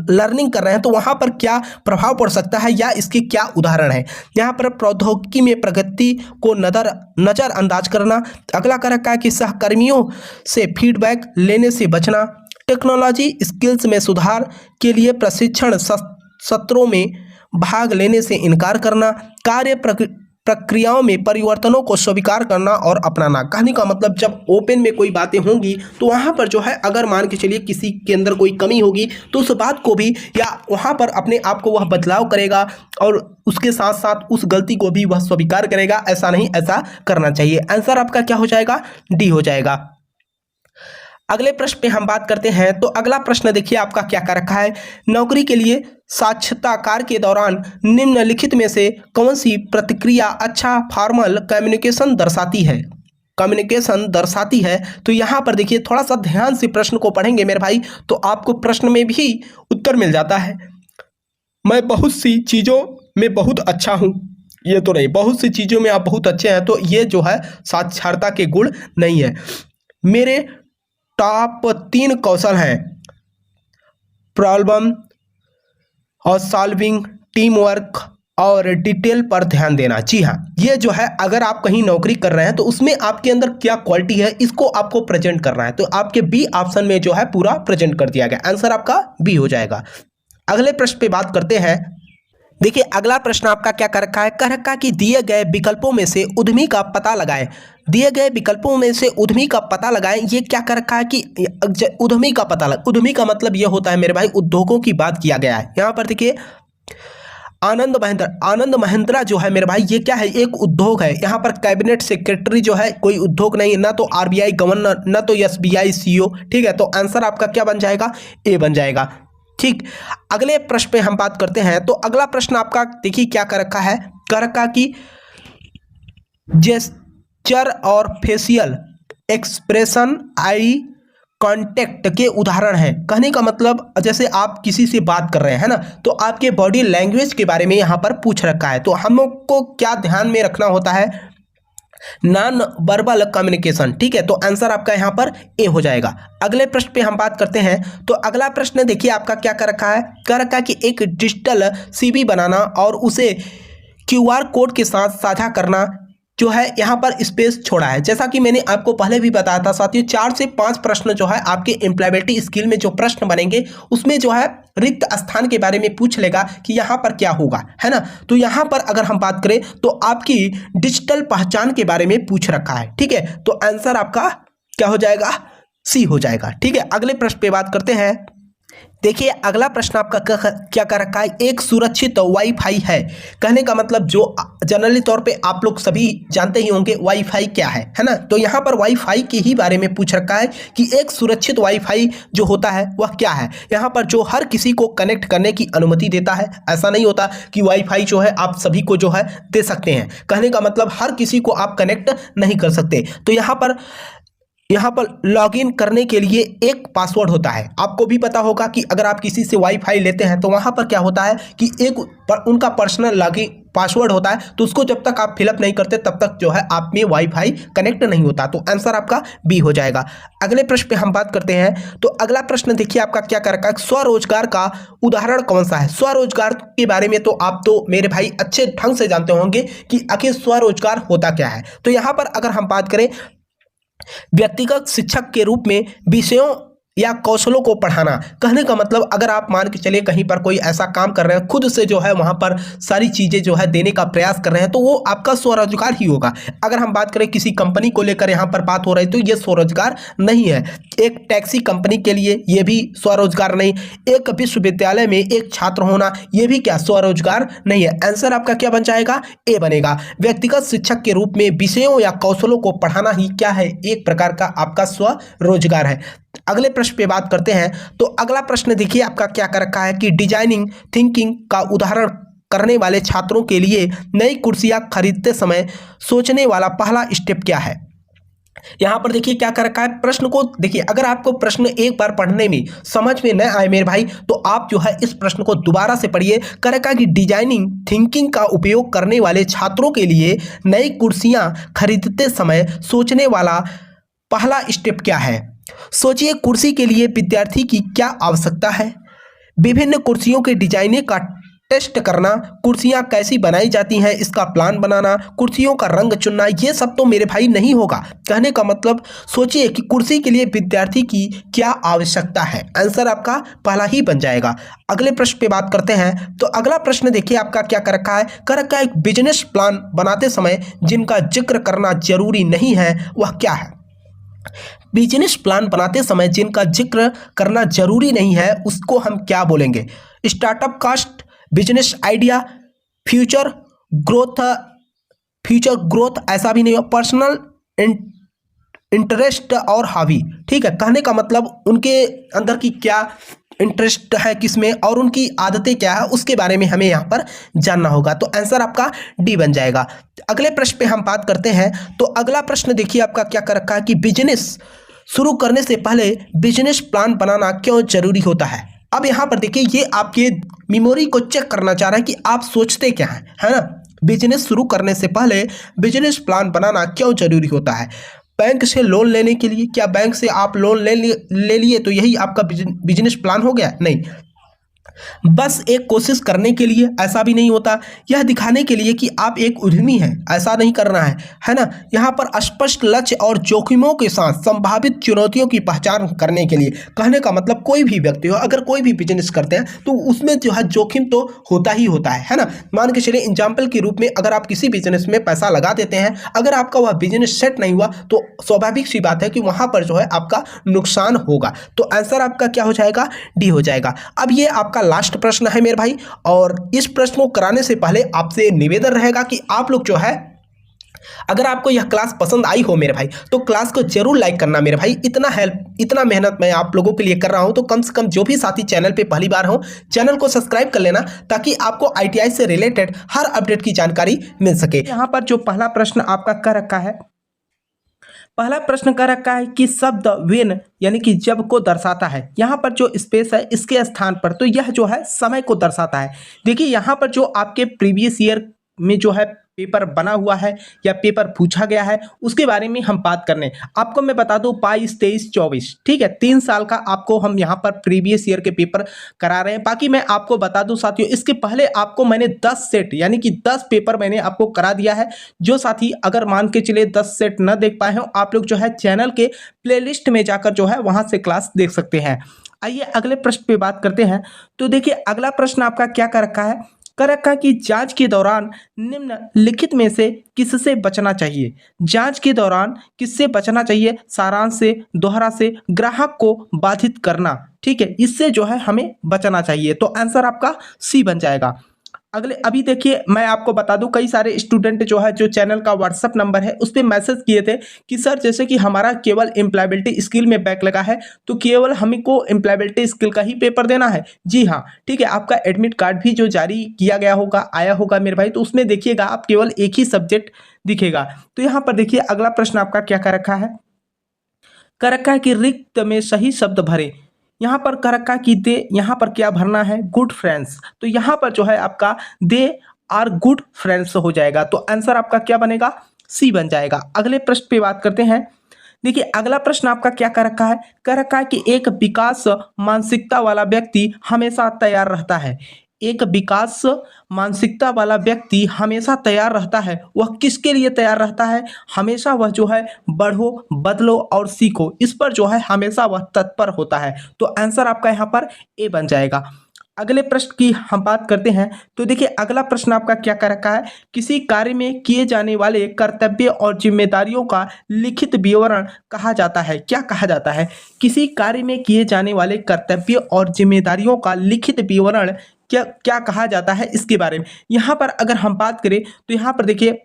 लर्निंग कर रहे हैं तो वहां पर क्या प्रभाव पड़ सकता है या इसके क्या उदाहरण है। यहाँ पर प्रौद्योगिकी में प्रगति को नजरअंदाज करना। अगला कर रखा है कि सहकर्मियों से फीडबैक लेने से बचना, टेक्नोलॉजी स्किल्स में सुधार के लिए प्रशिक्षण सत्रों में भाग लेने से इनकार करना, कार्य प्रक्रियाओं में परिवर्तनों को स्वीकार करना और अपनाना। कहने का मतलब जब ओपन में कोई बातें होंगी तो वहाँ पर जो है अगर मान के चलिए किसी के अंदर कोई कमी होगी तो उस बात को भी या वहाँ पर अपने आप को वह बदलाव करेगा और उसके साथ साथ उस गलती को भी वह स्वीकार करेगा। ऐसा नहीं, ऐसा करना चाहिए। आंसर आपका क्या हो जाएगा, डी हो जाएगा। अगले प्रश्न पे हम बात करते हैं। तो अगला प्रश्न देखिए आपका क्या कर रखा है, नौकरी के लिए साक्षात्कार के दौरान निम्नलिखित में से कौन सी प्रतिक्रिया अच्छा फॉर्मल कम्युनिकेशन दर्शाती है। तो यहाँ पर देखिए थोड़ा सा ध्यान से प्रश्न को पढ़ेंगे मेरे भाई तो आपको प्रश्न में भी उत्तर मिल जाता है। मैं बहुत सी चीज़ों में बहुत अच्छा हूँ, ये तो नहीं, बहुत सी चीज़ों में आप बहुत अच्छे हैं, तो ये जो है साक्षरता के गुण नहीं है। मेरे टॉप 3 कौशल हैं, प्रॉब्लम और सॉल्विंग, टीम वर्क और डिटेल पर ध्यान देना। जी हाँ, ये जो है अगर आप कहीं नौकरी कर रहे हैं तो उसमें आपके अंदर क्या क्वालिटी है इसको आपको प्रेजेंट करना है। तो आपके बी ऑप्शन में जो है पूरा प्रेजेंट कर दिया गया। आंसर आपका बी हो जाएगा। अगले प्रश्न पे बात करते हैं। देखिए अगला प्रश्न आपका क्या कर रखा है, कह रखा है कि दिए गए विकल्पों में से उद्यमी का पता लगाएं। दिए गए विकल्पों में से उद्यमी का पता लगाएं। ये क्या कर रखा है कि उद्यमी का पता उद्यमी का मतलब ये होता है मेरे भाई उद्योगों की बात किया गया है। यहाँ पर देखिए आनंद महिंद्रा जो है मेरे भाई ये क्या है, एक उद्योग है। यहाँ पर कैबिनेट सेक्रेटरी जो है कोई उद्योग नहीं, ना तो RBI गवर्नर, ना तो SBI CEO। ठीक है, तो आंसर आपका क्या बन जाएगा, ए बन जाएगा। ठीक, अगले प्रश्न पे हम बात करते हैं। तो अगला प्रश्न आपका देखिए क्या कर रखा है, कह रखा कि जेस्चर और फेशियल एक्सप्रेशन आई कांटेक्ट के उदाहरण हैं। कहने का मतलब जैसे आप किसी से बात कर रहे हैं ना, तो आपके बॉडी लैंग्वेज के बारे में यहाँ पर पूछ रखा है। तो हम लोग को क्या ध्यान में रखना होता है, नॉन वर्बल कम्युनिकेशन। ठीक है, तो आंसर आपका यहाँ पर ए हो जाएगा। अगले प्रश्न पे हम बात करते हैं। तो अगला प्रश्न देखिए आपका क्या कर रखा है, कर रखा है कि एक डिजिटल सीवी बनाना और उसे क्यूआर कोड के साथ साझा करना जो है यहाँ पर स्पेस छोड़ा है। जैसा कि मैंने आपको पहले भी बताया था साथियों, 4 से 5 प्रश्न जो है आपके एम्प्लॉयबिलिटी स्किल में जो प्रश्न बनेंगे उसमें जो है रिक्त स्थान के बारे में पूछ लेगा कि यहाँ पर क्या होगा, है ना। तो यहाँ पर अगर हम बात करें तो आपकी डिजिटल पहचान के बारे में पूछ रखा है। ठीक है, तो आंसर आपका क्या हो जाएगा, सी हो जाएगा। ठीक है, अगले प्रश्न पे बात करते हैं। देखिए अगला प्रश्न आपका क्या कर रखा है, एक सुरक्षित वाईफाई है। कहने का मतलब जो जनरली तौर पे आप लोग सभी जानते ही होंगे वाईफाई क्या है ना। तो यहाँ पर वाईफाई के ही बारे में पूछ रखा है कि एक सुरक्षित वाईफाई जो होता है वह क्या है। यहाँ पर जो हर किसी को कनेक्ट करने की अनुमति देता है। ऐसा नहीं होता कि वाईफाई जो है आप सभी को जो है दे सकते हैं। कहने का मतलब हर किसी को आप कनेक्ट नहीं कर सकते। तो यहाँ पर लॉगिन करने के लिए एक पासवर्ड होता है। आपको भी पता होगा कि अगर आप किसी से वाईफाई लेते हैं तो वहाँ पर क्या होता है कि एक उनका पर्सनल लॉगिन पासवर्ड होता है। तो उसको जब तक आप फिलअप नहीं करते तब तक जो है आप में वाईफाई कनेक्ट नहीं होता। तो आंसर आपका बी हो जाएगा। अगले प्रश्न पे हम बात करते हैं। तो अगला प्रश्न देखिए आपका क्या कर रखा है, स्वरोजगार का उदाहरण कौन सा है। स्वरोजगार के बारे में तो आप तो मेरे भाई अच्छे ढंग से जानते होंगे कि आखिर स्वरोजगार होता क्या है। तो यहाँ पर अगर हम बात करें, व्यक्तिगत शिक्षक के रूप में विषयों या कौशलों को पढ़ाना। कहने का मतलब अगर आप मान के चलिए कहीं पर कोई ऐसा काम कर रहे हैं, खुद से जो है वहां पर सारी चीजें जो है देने का प्रयास कर रहे हैं, तो वो आपका स्वरोजगार ही होगा। अगर हम बात करें किसी कंपनी को लेकर यहाँ पर बात हो रही है तो ये स्वरोजगार नहीं है। एक टैक्सी कंपनी के लिए ये भी स्वरोजगार नहीं। एक विश्वविद्यालय में एक छात्र होना ये भी क्या स्वरोजगार नहीं है। आंसर आपका क्या बन जाएगा, ए बनेगा। व्यक्तिगत शिक्षक के रूप में विषयों या कौशलों को पढ़ाना ही क्या है, एक प्रकार का आपका स्वरोजगार है। अगले प्रश्न पे बात करते हैं। तो अगला प्रश्न देखिए आपका क्या कर रखा है कि डिजाइनिंग थिंकिंग का उदाहरण करने वाले छात्रों के लिए नई कुर्सियां खरीदते समय सोचने वाला पहला स्टेप क्या है। यहां पर देखिए क्या कर रखा है, प्रश्न को देखिए। अगर आपको प्रश्न एक बार पढ़ने में समझ में न आए मेरे भाई, तो आप जो है इस प्रश्न को दोबारा से पढ़िए। कर रखा है कि डिजाइनिंग थिंकिंग का उपयोग करने वाले छात्रों के लिए नई कुर्सियां खरीदते समय सोचने वाला पहला स्टेप क्या है। सोचिए कुर्सी के लिए विद्यार्थी की क्या आवश्यकता है, विभिन्न कुर्सियों के डिजाइने का टेस्ट करना, कुर्सियां कैसी बनाई जाती हैं इसका प्लान बनाना, कुर्सियों का रंग चुनना, ये सब तो मेरे भाई नहीं होगा। कहने का मतलब सोचिए कि कुर्सी के लिए विद्यार्थी की क्या आवश्यकता है। आंसर आपका पहला ही बन जाएगा। अगले प्रश्न पे बात करते हैं। तो अगला प्रश्न देखिए आपका क्या कर रखा है, कर रखा है एक बिजनेस प्लान बनाते समय जिनका जिक्र करना जरूरी नहीं है वह क्या है। बिजनेस प्लान बनाते समय जिनका जिक्र करना जरूरी नहीं है उसको हम क्या बोलेंगे। Startup cost, business idea, future growth ऐसा भी नहीं हो, पर्सनल इंटरेस्ट और हॉबी। ठीक है, कहने का मतलब उनके अंदर की क्या इंटरेस्ट है किसमें और उनकी आदतें क्या है उसके बारे में हमें यहाँ पर जानना होगा। तो आंसर आपका डी बन जाएगा। अगले प्रश्न पे हम बात करते हैं। तो अगला प्रश्न देखिए आपका क्या कर रखा है कि बिजनेस शुरू करने से पहले बिजनेस प्लान बनाना क्यों जरूरी होता है। अब यहाँ पर देखिए ये आपके मेमोरी को चेक करना चाह रहा है कि आप सोचते क्या हैं, है ना। बिजनेस शुरू करने से पहले बिजनेस प्लान बनाना क्यों जरूरी होता है। बैंक से लोन लेने के लिए, क्या बैंक से आप लोन ले लिए तो यही आपका बिजनेस प्लान हो गया, नहीं। बस एक कोशिश करने के लिए, ऐसा भी नहीं होता। यह दिखाने के लिए कि आप एक उद्यमी हैं, ऐसा नहीं करना है ना। यहाँ पर स्पष्ट लक्ष्य और जोखिमों के साथ संभावित चुनौतियों की पहचान करने के लिए। कहने का मतलब कोई भी व्यक्ति हो, अगर कोई भी बिजनेस करते हैं तो उसमें जो है जोखिम तो होता ही होता है ना। मान के चलिए एग्जाम्पल के रूप में अगर आप किसी बिजनेस में पैसा लगा देते हैं, अगर आपका वह बिजनेस सेट नहीं हुआ तो स्वाभाविक सी बात है कि वहां पर जो है आपका नुकसान होगा। तो आंसर आपका क्या हो जाएगा, डी हो जाएगा। अब ये आपका लास्ट प्रश्न है मेरे भाई, और इस प्रश्न को कराने से पहले आपसे निवेदन रहेगा कि आप लोग जो है अगर आपको यह क्लास पसंद आई हो मेरे भाई तो क्लास को जरूर लाइक करना मेरे भाई। इतना मेहनत मैं आप लोगों के लिए कर रहा हूं, तो कम से कम जो भी साथी चैनल पे पहली बार हो चैनल को सब्सक्राइब कर लेना, ताकि आपको आईटीआई से रिलेटेड हर अपडेट की जानकारी मिल सके। यहाँ पर जो पहला प्रश्न आपका कर रखा है, पहला प्रश्न कर रखा है कि शब्द वेन यानी कि जब को दर्शाता है। यहाँ पर जो स्पेस है इसके स्थान पर, तो यह जो है समय को दर्शाता है। देखिए यहाँ पर जो आपके प्रीवियस ईयर में जो है पेपर बना हुआ है या पेपर पूछा गया है उसके बारे में हम बात करने। आपको मैं बता दूं 22, 23, 24, ठीक है, 3 साल का आपको हम यहाँ पर प्रीवियस ईयर के पेपर करा रहे हैं। बाकी मैं आपको बता दूं साथियों, इसके पहले आपको मैंने 10 सेट यानी कि 10 पेपर मैंने आपको करा दिया है। जो साथी अगर मान के चले 10 सेट न देख पाए हो, आप लोग जो है चैनल के प्लेलिस्ट में जाकर जो है वहां से क्लास देख सकते हैं। आइए अगले प्रश्न पे बात करते हैं। तो देखिए अगला प्रश्न आपका क्या कर रखा है, कर रखा कि जांच के दौरान निम्नलिखित में से किससे बचना चाहिए। जांच के दौरान किससे बचना चाहिए, सारांश से, दोहरा से, ग्राहक को बाधित करना, ठीक है, इससे जो है हमें बचना चाहिए। तो आंसर आपका सी बन जाएगा। अगले अभी देखिए मैं आपको बता दूं, कई सारे स्टूडेंट जो है जो चैनल का व्हाट्सअप नंबर है उस पर मैसेज किए थे कि सर जैसे कि हमारा केवल एम्प्लॉयबिलिटी स्किल में बैक लगा है तो केवल हमको एम्प्लॉयबिलिटी स्किल का ही पेपर देना है। जी हाँ, ठीक है, आपका एडमिट कार्ड भी जो जारी किया गया होगा, आया होगा मेरे भाई, तो उसमें देखिएगा आप केवल एक ही सब्जेक्ट दिखेगा। तो यहाँ पर देखिए अगला प्रश्न आपका क्या कर रखा है, कर रखा है कि रिक्त में सही शब्द भरें। यहाँ पर कर रखा है कि दे, यहाँ पर क्या भरना है, गुड फ्रेंड्स। तो यहाँ पर जो है आपका दे आर गुड फ्रेंड्स हो जाएगा। तो आंसर आपका क्या बनेगा, सी बन जाएगा। अगले प्रश्न पे बात करते हैं। देखिए अगला प्रश्न आपका क्या कर रखा है, कर रखा है कि एक विकास मानसिकता वाला व्यक्ति हमेशा तैयार रहता है। एक विकास मानसिकता वाला व्यक्ति हमेशा तैयार रहता है। वह किसके लिए तैयार रहता है, हमेशा वह जो है बढ़ो, बदलो और सीखो, इस पर जो है हमेशा वह तत्पर होता है। तो आंसर आपका यहाँ पर ए बन जाएगा। अगले प्रश्न की हम बात करते हैं। तो देखिए अगला प्रश्न आपका क्या कर रखा है, किसी कार्य में किए जाने वाले कर्तव्य और जिम्मेदारियों का लिखित विवरण कहा जाता है। क्या कहा जाता है, किसी कार्य में किए जाने वाले कर्तव्य और जिम्मेदारियों का लिखित विवरण क्या क्या कहा जाता है, इसके बारे में। यहाँ पर अगर हम बात करें तो यहाँ पर देखिए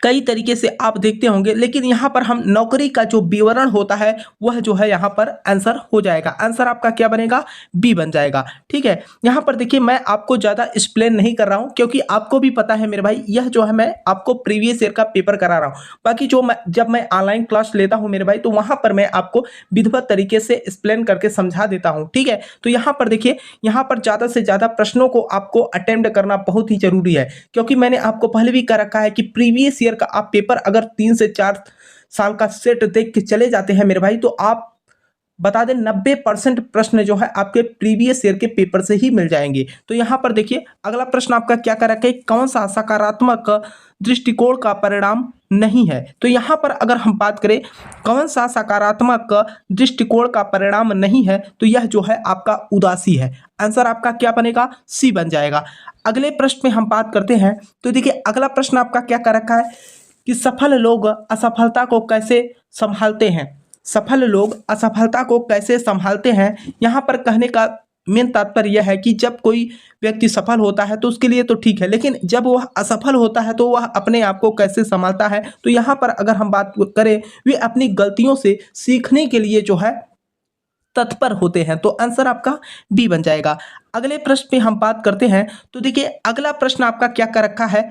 कई तरीके से आप देखते होंगे, लेकिन यहाँ पर हम नौकरी का जो विवरण होता है वह जो है यहाँ पर आंसर हो जाएगा। आंसर आपका क्या बनेगा, बी बन जाएगा। ठीक है, यहाँ पर देखिए मैं आपको ज़्यादा एक्सप्लेन नहीं कर रहा हूँ क्योंकि आपको भी पता है मेरे भाई, यह जो है मैं आपको प्रीवियस ईयर का पेपर करा रहा हूँ। बाकी जो जब मैं ऑनलाइन क्लास लेता हूँ मेरे भाई, तो वहाँ पर मैं आपको विधिवत तरीके से एक्सप्लेन करके समझा देता हूँ। ठीक है, तो यहाँ पर देखिए, यहाँ पर ज़्यादा से ज़्यादा प्रश्नों को आपको अटेम्प्ट करना बहुत ही जरूरी है, क्योंकि मैंने आपको पहले भी कह रखा है कि प्रीवियस ईयर का आप पेपर अगर 3 से 4 साल का सेट देख के चले जाते हैं मेरे भाई, तो आप बता दें 90% प्रश्न जो है आपके प्रीवियस ईयर के पेपर से ही मिल जाएंगे। तो यहाँ पर देखिए अगला प्रश्न आपका क्या कर रखा है, कौन सा सकारात्मक दृष्टिकोण का परिणाम नहीं है। तो यहाँ पर अगर हम बात करें कौन सा सकारात्मक दृष्टिकोण का परिणाम नहीं है, तो यह जो है आपका उदासी है। आंसर आपका क्या बनेगा, सी बन जाएगा। अगले प्रश्न में हम बात करते हैं। तो देखिए अगला प्रश्न आपका क्या कर रखा है कि सफल लोग असफलता को कैसे संभालते हैं। सफल लोग असफलता को कैसे संभालते हैं, यहाँ पर कहने का मेन तात्पर्य यह है कि जब कोई व्यक्ति सफल होता है तो उसके लिए तो ठीक है, लेकिन जब वह असफल होता है तो वह अपने आप को कैसे संभालता है। तो यहाँ पर अगर हम बात करें, वे अपनी गलतियों से सीखने के लिए जो है तत्पर होते हैं। तो आंसर आपका बी बन जाएगा। अगले प्रश्न पे हम बात करते हैं। तो देखिए अगला प्रश्न आपका क्या कर रखा है,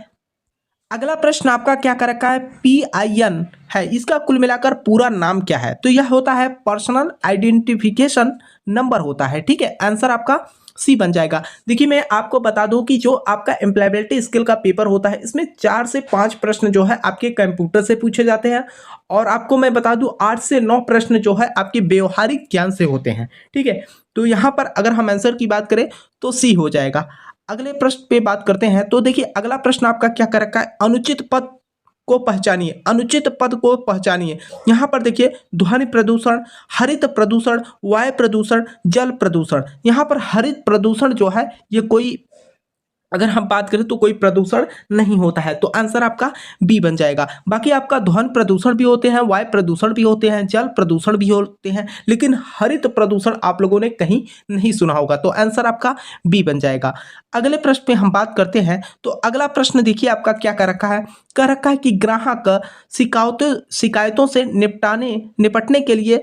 अगला प्रश्न आपका क्या कर रखा है, PIN है, इसका कुल मिलाकर पूरा नाम क्या है। तो यह होता है पर्सनल आइडेंटिफिकेशन नंबर होता है। ठीक है, आंसर आपका सी बन जाएगा। देखिए मैं आपको बता दूं कि जो आपका एम्प्लॉयबिलिटी स्किल का पेपर होता है, इसमें 4 से 5 प्रश्न जो है आपके कंप्यूटर से पूछे जाते हैं, और आपको मैं बता दूं 8 से 9 प्रश्न जो है आपके व्यवहारिक ज्ञान से होते हैं। ठीक है, तो यहाँ पर अगर हम आंसर की बात करें तो सी हो जाएगा। अगले प्रश्न पे बात करते हैं। तो देखिए अगला प्रश्न आपका क्या कर रखा है, अनुचित पद को पहचानिए। अनुचित पद को पहचानिए। यहाँ पर देखिए ध्वनि प्रदूषण, हरित प्रदूषण, वायु प्रदूषण, जल प्रदूषण। यहाँ पर हरित प्रदूषण जो है ये कोई अगर हम बात करें तो कोई प्रदूषण नहीं होता है, तो आंसर आपका बी बन जाएगा। बाकी आपका ध्वनि प्रदूषण भी होते हैं, वायु प्रदूषण भी होते हैं, जल प्रदूषण भी होते हैं, लेकिन हरित प्रदूषण आप लोगों ने कहीं नहीं सुना होगा, तो आंसर आपका बी बन जाएगा। अगले प्रश्न पे हम बात करते हैं, तो अगला प्रश्न देखिए आपका क्या कर रखा है। कह रखा है कि ग्राहक शिकायतों से निपटने के लिए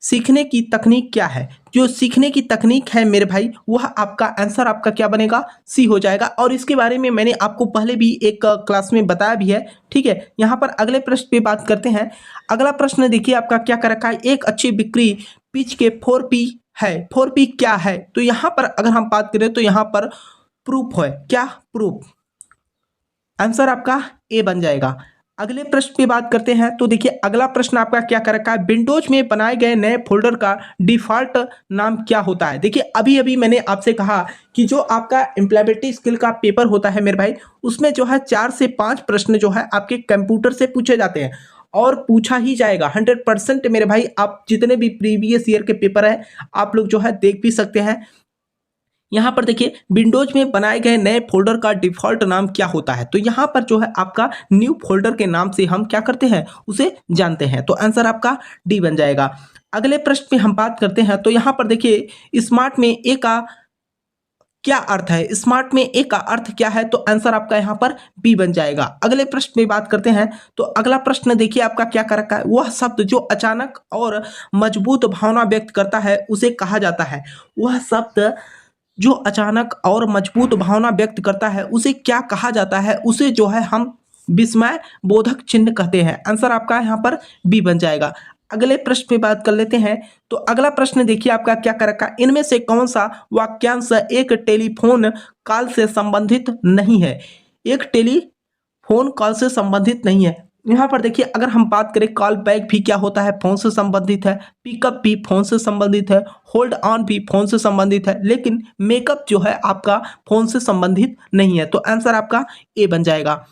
सीखने की तकनीक क्या है। जो सीखने की तकनीक है मेरे भाई, वह आपका आंसर आपका क्या बनेगा, सी हो जाएगा। और इसके बारे में मैंने आपको पहले भी एक क्लास में बताया भी है, ठीक है। यहाँ पर अगले प्रश्न पे बात करते हैं। अगला प्रश्न देखिए आपका क्या कर रखा है। एक अच्छी बिक्री पिच के 4P है। 4P क्या है, तो यहाँ पर अगर हम बात करें तो यहाँ पर प्रूफ है। क्या प्रूफ, आंसर आपका ए बन जाएगा। अगले प्रश्न पे बात करते हैं, तो देखिए अगला प्रश्न आपका क्या कर रखा है। विंडोज में बनाए गए नए फोल्डर का डिफॉल्ट नाम क्या होता है। देखिए अभी अभी मैंने आपसे कहा कि जो आपका एम्प्लॉयबिलिटी स्किल का पेपर होता है मेरे भाई, उसमें जो है 4 से 5 प्रश्न जो है आपके कंप्यूटर से पूछे जाते हैं और पूछा ही जाएगा 100% मेरे भाई। आप जितने भी प्रीवियस ईयर के पेपर है आप लोग जो है देख भी सकते हैं। यहाँ पर देखिए विंडोज में बनाए गए नए फोल्डर का डिफॉल्ट नाम क्या होता है, तो यहाँ पर जो है आपका न्यू फोल्डर के नाम से हम क्या करते हैं, उसे जानते हैं, तो आंसर आपका डी बन जाएगा। अगले प्रश्न पे हम बात करते हैं, तो यहाँ पर देखिए स्मार्ट में ए का क्या अर्थ है। स्मार्ट में ए का अर्थ क्या है, तो आंसर आपका यहाँ पर बी बन जाएगा। अगले प्रश्न में बात करते हैं, तो अगला प्रश्न देखिए आपका क्या कर रखा है। वह शब्द जो अचानक और मजबूत भावना व्यक्त करता है उसे कहा जाता है। वह शब्द जो अचानक और मजबूत भावना व्यक्त करता है उसे क्या कहा जाता है, उसे जो है हम विस्मय बोधक चिन्ह कहते हैं। आंसर आपका यहाँ पर बी बन जाएगा। अगले प्रश्न पे बात कर लेते हैं, तो अगला प्रश्न देखिए आपका क्या कर रखा है। इनमें से कौन सा वाक्यांश एक टेलीफोन कॉल से संबंधित नहीं है। एक टेलीफोन कॉल से संबंधित नहीं है। यहाँ पर देखिए अगर हम बात करें, कॉल बैक भी क्या होता है, फोन से संबंधित है। पिकअप भी फोन से संबंधित है। होल्ड ऑन भी फोन से संबंधित है, लेकिन मेकअप जो है आपका फोन से संबंधित नहीं है, तो आंसर आपका ए बन जाएगा।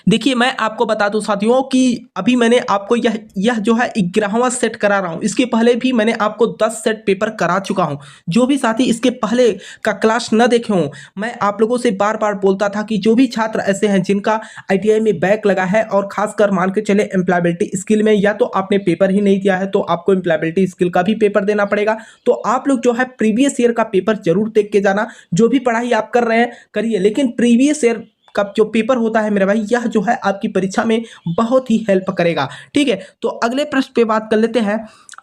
देखिए मैं आपको बता दूं साथियों कि अभी मैंने आपको यह जो है 11वां सेट करा रहा हूं। इसके पहले भी मैंने आपको 10 सेट पेपर करा चुका हूं। जो भी साथी इसके पहले का क्लास न देखे हों, मैं आप लोगों से बार बार बोलता था कि जो भी छात्र ऐसे हैं जिनका आईटीआई में बैक लगा है और खासकर मान के चले एम्प्लॉयबिलिटी स्किल में, या तो आपने पेपर ही नहीं दिया है तो आपको एम्प्लॉयबिलिटी स्किल का भी पेपर देना पड़ेगा, तो आप लोग जो है प्रीवियस ईयर का पेपर जरूर देख के जाना। जो भी पढ़ाई आप कर रहे हैं करिए, लेकिन प्रीवियस ईयर का जो पेपर होता है मेरे भाई, यह जो है आपकी परीक्षा में बहुत ही हेल्प करेगा, ठीक है। तो अगले प्रश्न पे बात कर लेते हैं।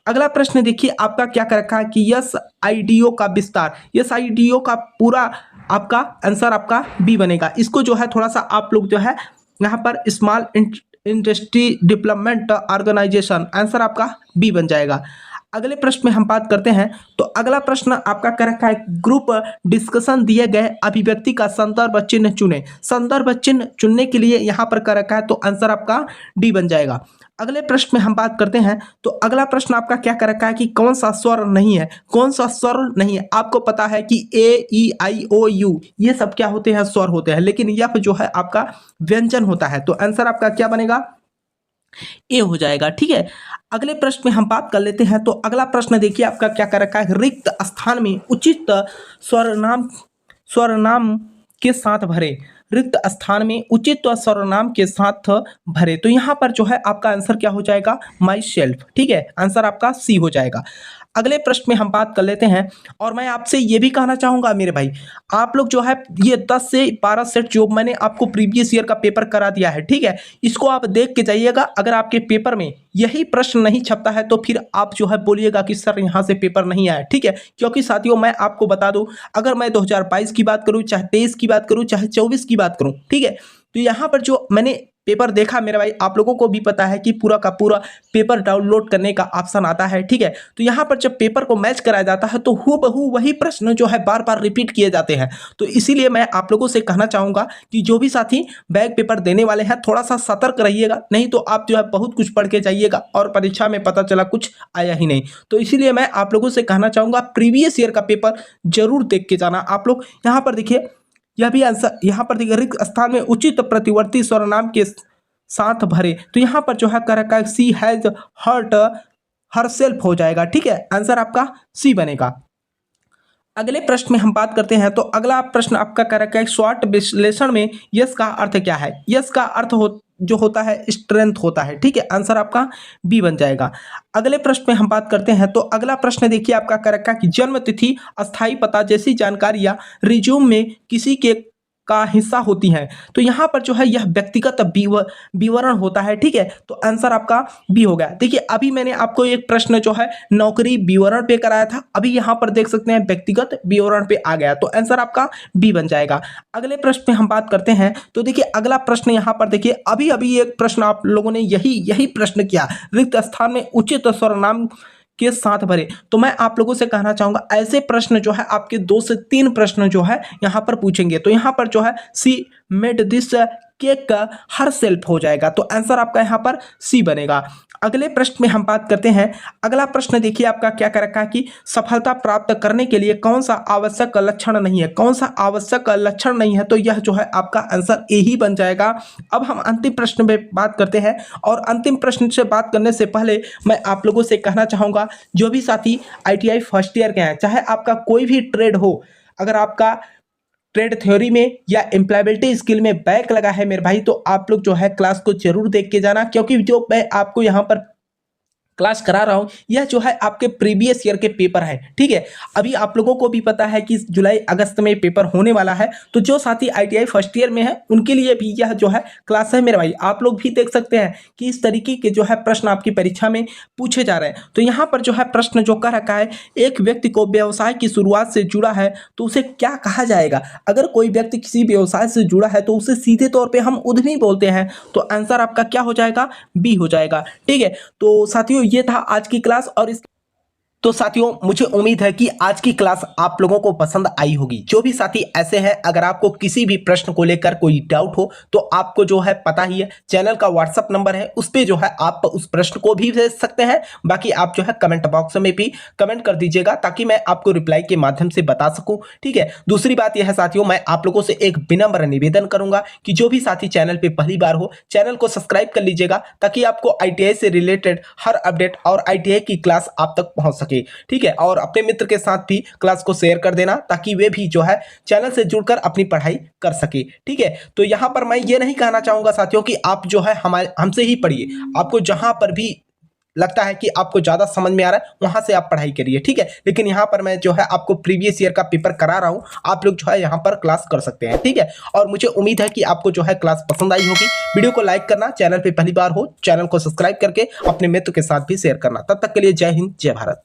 अगला प्रश्न देखिए आपका क्या कर रखा है कि यस आईडीओ का विस्तार। यस आईडीओ का पूरा आपका आंसर आपका बी बनेगा। इसको जो है थोड़ा सा आप लोग जो है यहाँ पर small industry development organization, answer आपका बी बन जाएगा। अगले प्रश्न में हम बात करते हैं, तो अगला प्रश्न आपका कर रखा है ग्रुप डिस्कशन दिए गए अभिव्यक्ति का संदर्भ चिन्ह चुने। संदर्भ चिन्ह चुनने के लिए यहाँ पर कर रखा है, तो आंसर आपका डी बन जाएगा। अगले प्रश्न में हम बात करते हैं, तो अगला प्रश्न आपका क्या कर रखा है कि कौन सा स्वर नहीं है। कौन सा स्वर नहीं है, आपको पता है कि ए ई आई ओ यू ये सब क्या होते हैं, स्वर होते हैं, लेकिन यह जो है आपका व्यंजन होता है, तो आंसर आपका क्या बनेगा, ए हो जाएगा, ठीक है। अगले प्रश्न में हम बात कर लेते हैं, तो अगला प्रश्न देखिए आपका क्या कर रखा है। रिक्त स्थान में उचित स्वरनाम के साथ भरे। रिक्त स्थान में उचित स्वरनाम के साथ भरे, तो यहाँ पर जो है आपका आंसर क्या हो जाएगा, माई सेल्फ, ठीक है। आंसर आपका सी हो जाएगा। अगले प्रश्न में हम बात कर लेते हैं, और मैं आपसे ये भी कहना चाहूँगा मेरे भाई, आप लोग जो है ये 10 से 12 सेट जो मैंने आपको प्रीवियस ईयर का पेपर करा दिया है, ठीक है, इसको आप देख के जाइएगा। अगर आपके पेपर में यही प्रश्न नहीं छपता है तो फिर आप जो है बोलिएगा कि सर यहाँ से पेपर नहीं आया, ठीक है। क्योंकि साथियों मैं आपको बता दूँ, अगर मैं 2022 की बात करूँ, चाहे 23 की बात करूँ, चाहे 24 की बात करूँ, ठीक है, तो यहाँ पर जो मैंने पेपर देखा मेरे भाई, आप लोगों को भी पता है कि पूरा का पूरा पेपर डाउनलोड करने का ऑप्शन आता है, ठीक है। तो यहाँ पर जब पेपर को मैच कराया जाता है तो हूबहू वही प्रश्न जो है बार बार रिपीट किए जाते हैं। तो इसीलिए मैं आप लोगों से कहना चाहूँगा कि जो भी साथी बैक पेपर देने वाले हैं थोड़ा सा सतर्क रहिएगा, नहीं तो आप जो है बहुत कुछ पढ़ के जाइएगा और परीक्षा में पता चला कुछ आया ही नहीं। तो इसीलिए मैं आप लोगों से कहना चाहूँगा प्रीवियस ईयर का पेपर जरूर देख के जाना आप लोग। यहाँ पर देखिए यह भी आंसर, यहाँ पर देखिए रिक्त स्थान में उचित प्रतिवर्ती सर्वनाम के साथ भरे, तो यहाँ पर जो है कर रखा है सी हैज हर्ट हर सेल्फ हो जाएगा, ठीक है। आंसर आपका सी बनेगा। अगले प्रश्न में हम बात करते हैं। तो अगला प्रश्न आपका कह रखा है स्वॉट विश्लेषण में यश का अर्थ क्या है। यश का अर्थ जो होता है स्ट्रेंथ होता है। ठीक है, आंसर आपका बी बन जाएगा। अगले प्रश्न में हम बात करते हैं। तो अगला प्रश्न देखिए आपका कह रखा है कि जन्म तिथि, अस्थायी पता जैसी जानकारियां रिज्यूम में किसी के का हिस्सा होती हैं। तो यहाँ पर जो है यह व्यक्तिगत विवरण होता है। ठीक है, तो आंसर आपका बी हो गया। देखिए अभी मैंने आपको एक प्रश्न जो है नौकरी विवरण पे कराया था, अभी यहाँ पर देख सकते हैं व्यक्तिगत विवरण पे आ गया, तो आंसर आपका बी बन जाएगा। अगले प्रश्न पे हम बात करते हैं। तो देखिए अगला प्रश्न यहाँ पर देखिए अभी अभी एक प्रश्न आप लोगों ने यही प्रश्न किया, रिक्त स्थान में उचित सर्वनाम के साथ भरे। तो मैं आप लोगों से कहना चाहूंगा ऐसे प्रश्न जो है आपके 2 से 3 प्रश्न जो है यहाँ पर पूछेंगे। तो यहाँ पर जो है सी मेड दिस केक का हर सेल्फ हो जाएगा, तो आंसर आपका यहाँ पर सी बनेगा। अगले प्रश्न में हम बात करते हैं। अगला प्रश्न देखिए आपका क्या कर रखा है कि सफलता प्राप्त करने के लिए कौन सा आवश्यक लक्षण नहीं है। कौन सा आवश्यक लक्षण नहीं है, तो यह जो है आपका आंसर ए ही बन जाएगा। अब हम अंतिम प्रश्न में बात करते हैं, और अंतिम प्रश्न से बात करने से पहले मैं आप लोगों से कहना चाहूँगा जो भी साथी ITI फर्स्ट ईयर के हैं, चाहे आपका कोई भी ट्रेड हो, अगर आपका ट्रेड थ्योरी में या एम्प्लॉयबिलिटी स्किल में बैक लगा है मेरे भाई, तो आप लोग जो है क्लास को जरूर देख के जाना, क्योंकि जो मैं आपको यहाँ पर क्लास करा रहा हूँ यह जो है आपके प्रीवियस ईयर के पेपर है। ठीक है, अभी आप लोगों को भी पता है कि जुलाई अगस्त में पेपर होने वाला है, तो जो साथी ITI फर्स्ट ईयर में है उनके लिए भी यह जो है क्लास है मेरे भाई। आप लोग भी देख सकते हैं कि इस तरीके के जो है प्रश्न आपकी परीक्षा में पूछे जा रहे हैं। तो यहाँ पर जो है प्रश्न जो कह रखा है, एक व्यक्ति को व्यवसाय की शुरुआत से जुड़ा है तो उसे क्या कहा जाएगा। अगर कोई व्यक्ति किसी व्यवसाय से जुड़ा है तो उसे सीधे तौर पर हम उद्यमी बोलते हैं, तो आंसर आपका क्या हो जाएगा, बी हो जाएगा। ठीक है, तो साथियों ये था आज की क्लास। और इस तो साथियों मुझे उम्मीद है कि आज की क्लास आप लोगों को पसंद आई होगी। जो भी साथी ऐसे हैं, अगर आपको किसी भी प्रश्न को लेकर कोई डाउट हो तो आपको जो है पता ही है, चैनल का व्हाट्सअप नंबर है, उस पर जो है आप उस प्रश्न को भी भेज सकते हैं। बाकी आप जो है कमेंट बॉक्स में भी कमेंट कर दीजिएगा ताकि मैं आपको रिप्लाई के माध्यम से बता सकूं। ठीक है, दूसरी बात यह है साथियों, मैं आप लोगों से एक विनम्र निवेदन करूंगा कि जो भी साथी चैनल पर पहली बार हो, चैनल को सब्सक्राइब कर लीजिएगा ताकि आपको ITI से रिलेटेड हर अपडेट और ITI की क्लास आप तक पहुंच सके। ठीक है, और अपने मित्र के साथ भी क्लास को शेयर कर देना ताकि वे भी जो है चैनल से जुड़कर अपनी पढ़ाई कर सके। ठीक है, तो यहां पर मैं ये नहीं कहना चाहूंगा साथियों कि आप जो है हमसे ही पढ़िए, आपको जहां पर भी लगता है कि आपको ज्यादा समझ में आ रहा है वहां से आप पढ़ाई करिए। ठीक है, लेकिन यहाँ पर मैं जो है आपको प्रीवियस ईयर का पेपर करा रहा हूं, आप लोग जो है यहाँ पर क्लास कर सकते हैं। ठीक है, और मुझे उम्मीद है कि आपको जो है क्लास पसंद आई होगी। वीडियो को लाइक करना, चैनल पे पहली बार हो चैनल को सब्सक्राइब करके अपने मित्र के साथ भी शेयर करना। तब तक के लिए जय हिंद, जय भारत।